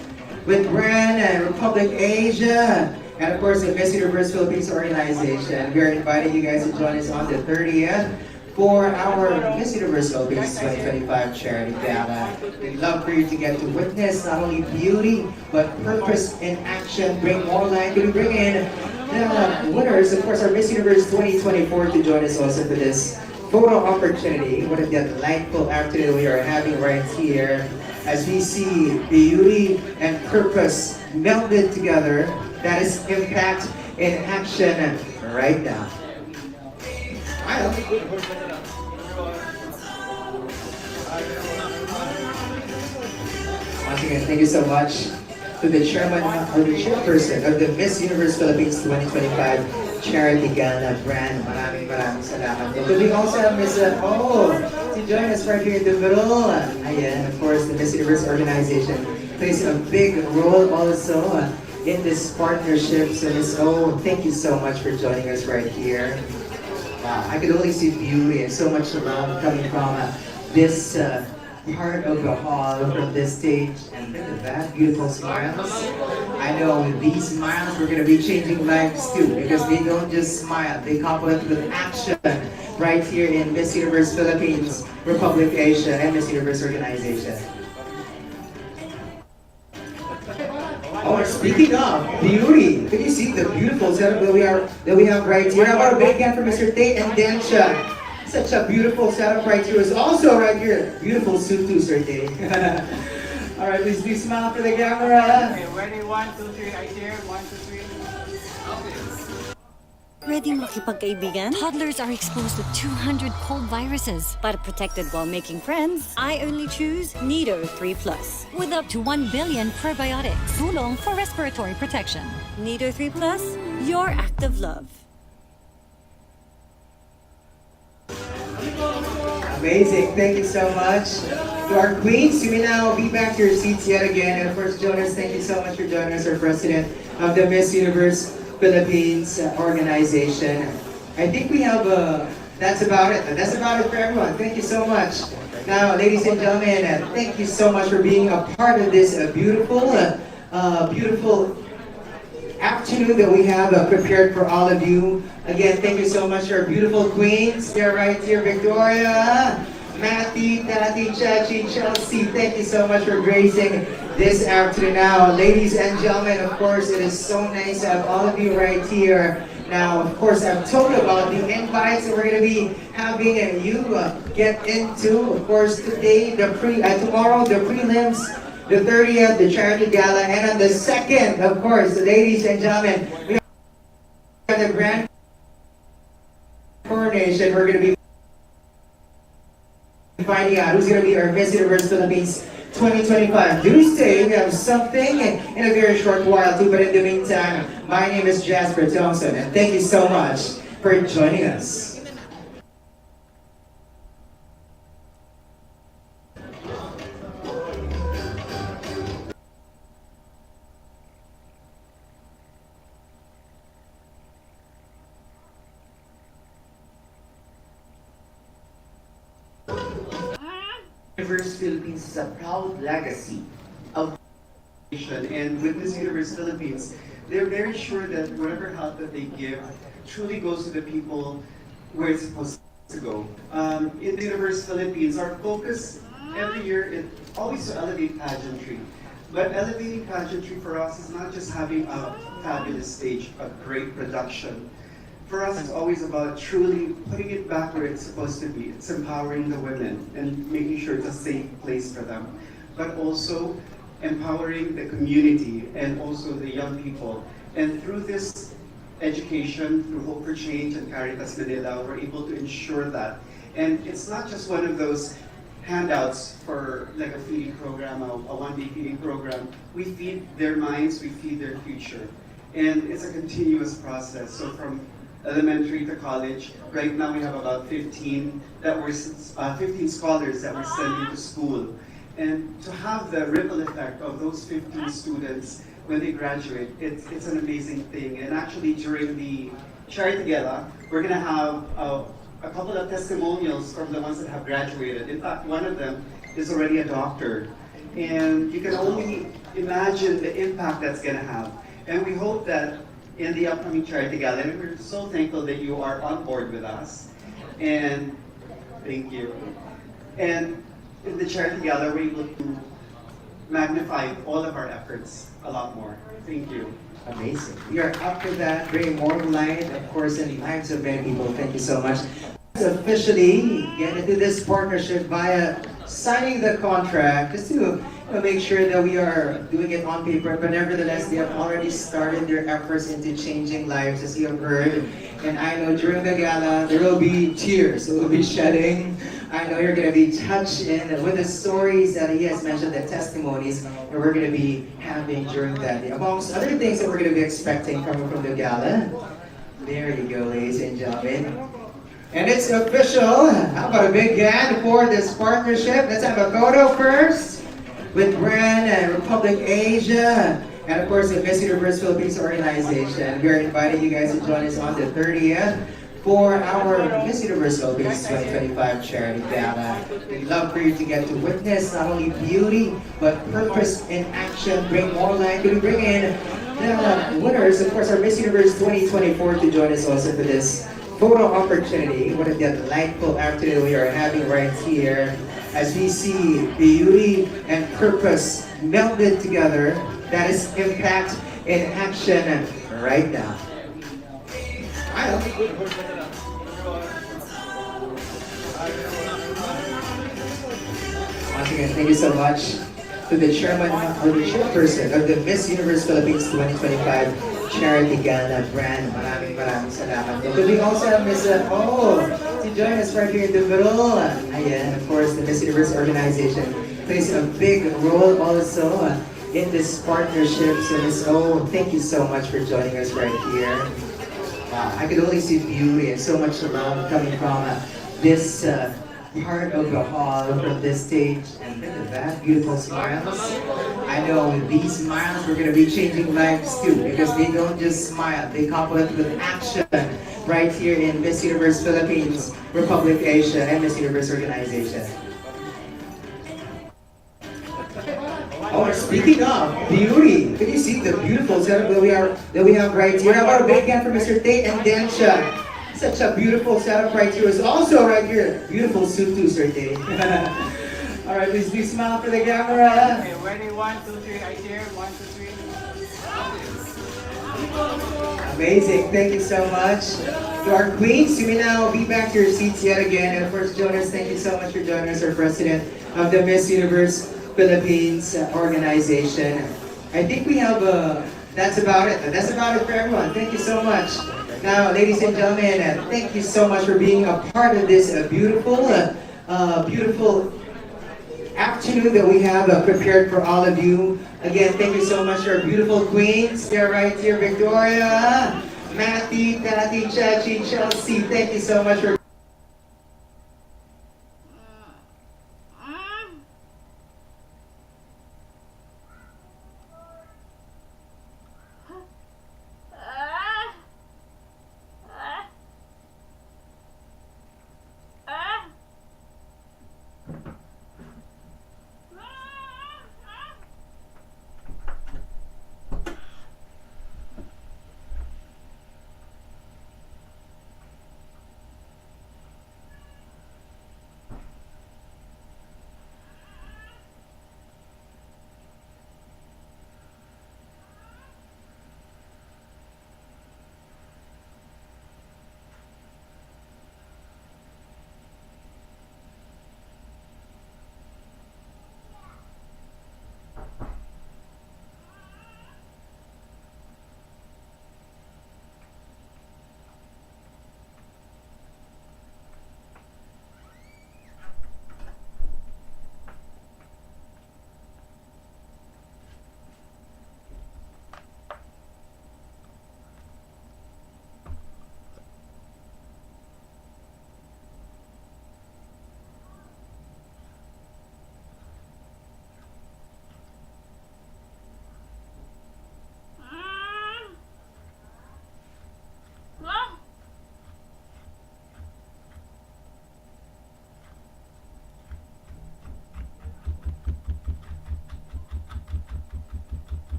with Brand and Republic Asia. And of course, the Miss Universe Philippines organization. We are inviting you guys to join us on the 30th for our Miss Universe Philippines 2025 Charity Gala. We'd love for you to get to witness not only beauty, but purpose in action. Bring more light. We bring in the winners, of course, our Miss Universe 2024 to join us also for this photo opportunity. What a delightful afternoon we are having right here as we see beauty and purpose melded together. That is impact in action right now. Once again, thank you so much to the chairman or the chairperson of the Miss Universe Philippines 2025 Charity Gala Brand. Maraming salamat. And we also have Miss to join us right here in the middle. Ayan, of course, the Miss Universe organization plays a big role also in this partnership. So Miss O, thank you so much for joining us right here. Wow, I could only see beauty and so much love coming from this part of the hall, from this stage. And look at that, beautiful smiles. I know with these smiles, we're going to be changing lives too, because they don't just smile, they complement with action right here in Miss Universe Philippines, Republic Asia, and Miss Universe organization. Oh, speaking of beauty, can you see the beautiful setup that we have right here? How about a big hand for Mr. Tate and Densha? Such a beautiful setup right here. Is also right here. Beautiful suit too, Sir Tate. All right, please do smile for the camera. Okay, ready? 1, 2, 3. I hear 1, 2, 3. Ready makipagkaibigan? Toddlers are exposed to 200 cold viruses, but protected while making friends. I only choose Nido 3 Plus with up to 1 billion probiotics. Tulong for respiratory protection. Nido 3 Plus, your act of love. Amazing. Thank you so much. To our queens, you may now be back to your seats yet again. And of course, Jonas, thank you so much for joining us, our president of the Miss Universe Philippines organization. I think we have that's about it. That's about it for everyone. Thank you so much. Now, ladies and gentlemen, thank you so much for being a part of this beautiful afternoon that we have prepared for all of you. Again, thank you so much to our beautiful queens. They're right here, Victoria, Matty, Tati, Chachi, Chelsea. Thank you so much for gracing this afternoon. Now, ladies and gentlemen, of course, it is so nice to have all of you right here. Now, of course, I've told about the invites that we're going to be having and you get into. Of course, today, tomorrow, the prelims, the 30th, the charity gala, and on the 2nd, of course, ladies and gentlemen, we have the grand coronation. We're going to be finding out who's going to be our Miss Universe Philippines 2025. Do stay, we have something in a very short while too, but in the meantime, my name is Jasper Thompson, and thank you so much for joining us. Universe Philippines is a proud legacy of and with Miss Universe Philippines, they're very sure that whatever help that they give truly goes to the people where it's supposed to go. In the Universe Philippines, our focus every year is always to elevate pageantry. But elevating pageantry for us is not just having a fabulous stage, a great production. for us, it's always about truly putting it back where it's supposed to be. It's empowering the women and making sure it's a safe place for them, but also empowering the community and also the young people. And through this education, through Hope for Change and Caritas Manila, we're able to ensure that. And it's not just one of those handouts for like a feeding program, a one-day feeding program. We feed their minds, we feed their future. And it's a continuous process. So from elementary to college, right now we have about 15 scholars that we're sending to school. And to have the ripple effect of those 15 students when they graduate, it's an amazing thing. And actually during the Charity Gala, we're gonna have a couple of testimonials from the ones that have graduated. In fact, one of them is already a doctor. And you can only imagine the impact that's gonna have. And we hope that in the upcoming Charity Gala, and we're so thankful that you are on board with us. And thank you. And in the Charity Gala, we're able to magnify all of our efforts a lot more. Thank you. Amazing. We are up for that, bringing more light, of course, in the lives of many people. Thank you so much. Let's officially get into this partnership via signing the contract, just to make sure that we are doing it on paper, but nevertheless, they have already started their efforts into changing lives, as you have heard. And I know during the gala, there will be tears, there will be shedding. I know you're going to be touched in with the stories that he has mentioned, the testimonies that we're going to be having during that day. Amongst other things that we're going to be expecting coming from the gala. There you go, ladies and gentlemen. And it's official. How about a big hand for this partnership? Let's have a photo first with Brand and Republic Asia. And of course, the Miss Universe Philippines organization. We are inviting you guys to join us on the 30th. For our Miss Universe Philippines 2025 Charity Gala. We'd love for you to get to witness not only beauty, but purpose in action. Bring more light. We bring in the winners, of course, our Miss Universe 2024 to join us also for this photo opportunity. What a delightful afternoon we are having right here as we see beauty and purpose melded together. That is impact in action right now. Once again, thank you so much to the chairman or the chairperson of the Miss Universe Philippines 2025 Charity Gala Brand. Maraming salamat. But we also have Miss to join us right here in the middle. Ayan, of course, the Miss Universe organization plays a big role also in this partnership. So Miss O, thank you so much for joining us right here. Wow, I could only see beauty and so much love coming from this part of the hall, from this stage. And look at that, beautiful smiles. I know with these smiles, we're going to be changing lives too, because they don't just smile, they complement with action right here in Miss Universe Philippines, Republic Asia, and Miss Universe Organization. Oh, speaking of beauty, can you see the beautiful setup that we have right here? How about a big hand for Mr. Tate and Densha? Such a beautiful setup right here. Is also right here. Beautiful suit too, Sir Tate. All right, please do smile for the camera. Okay, ready? 1, 2, 3. I cheer. 1, 2, 3. Amazing. Thank you so much. To our queens, you may now be back to your seats yet again. And of course, Jonas, thank you so much for joining us, our president of the Miss Universe Philippines organization. I think we have that's about it. That's about it for everyone. Thank you so much. Now, ladies and gentlemen, thank you so much for being a part of this beautiful afternoon that we have prepared for all of you. Again, thank you so much to our beautiful queens. They're right here, Victoria, Matty, Tati, Chachi, Chelsea. Thank you so much for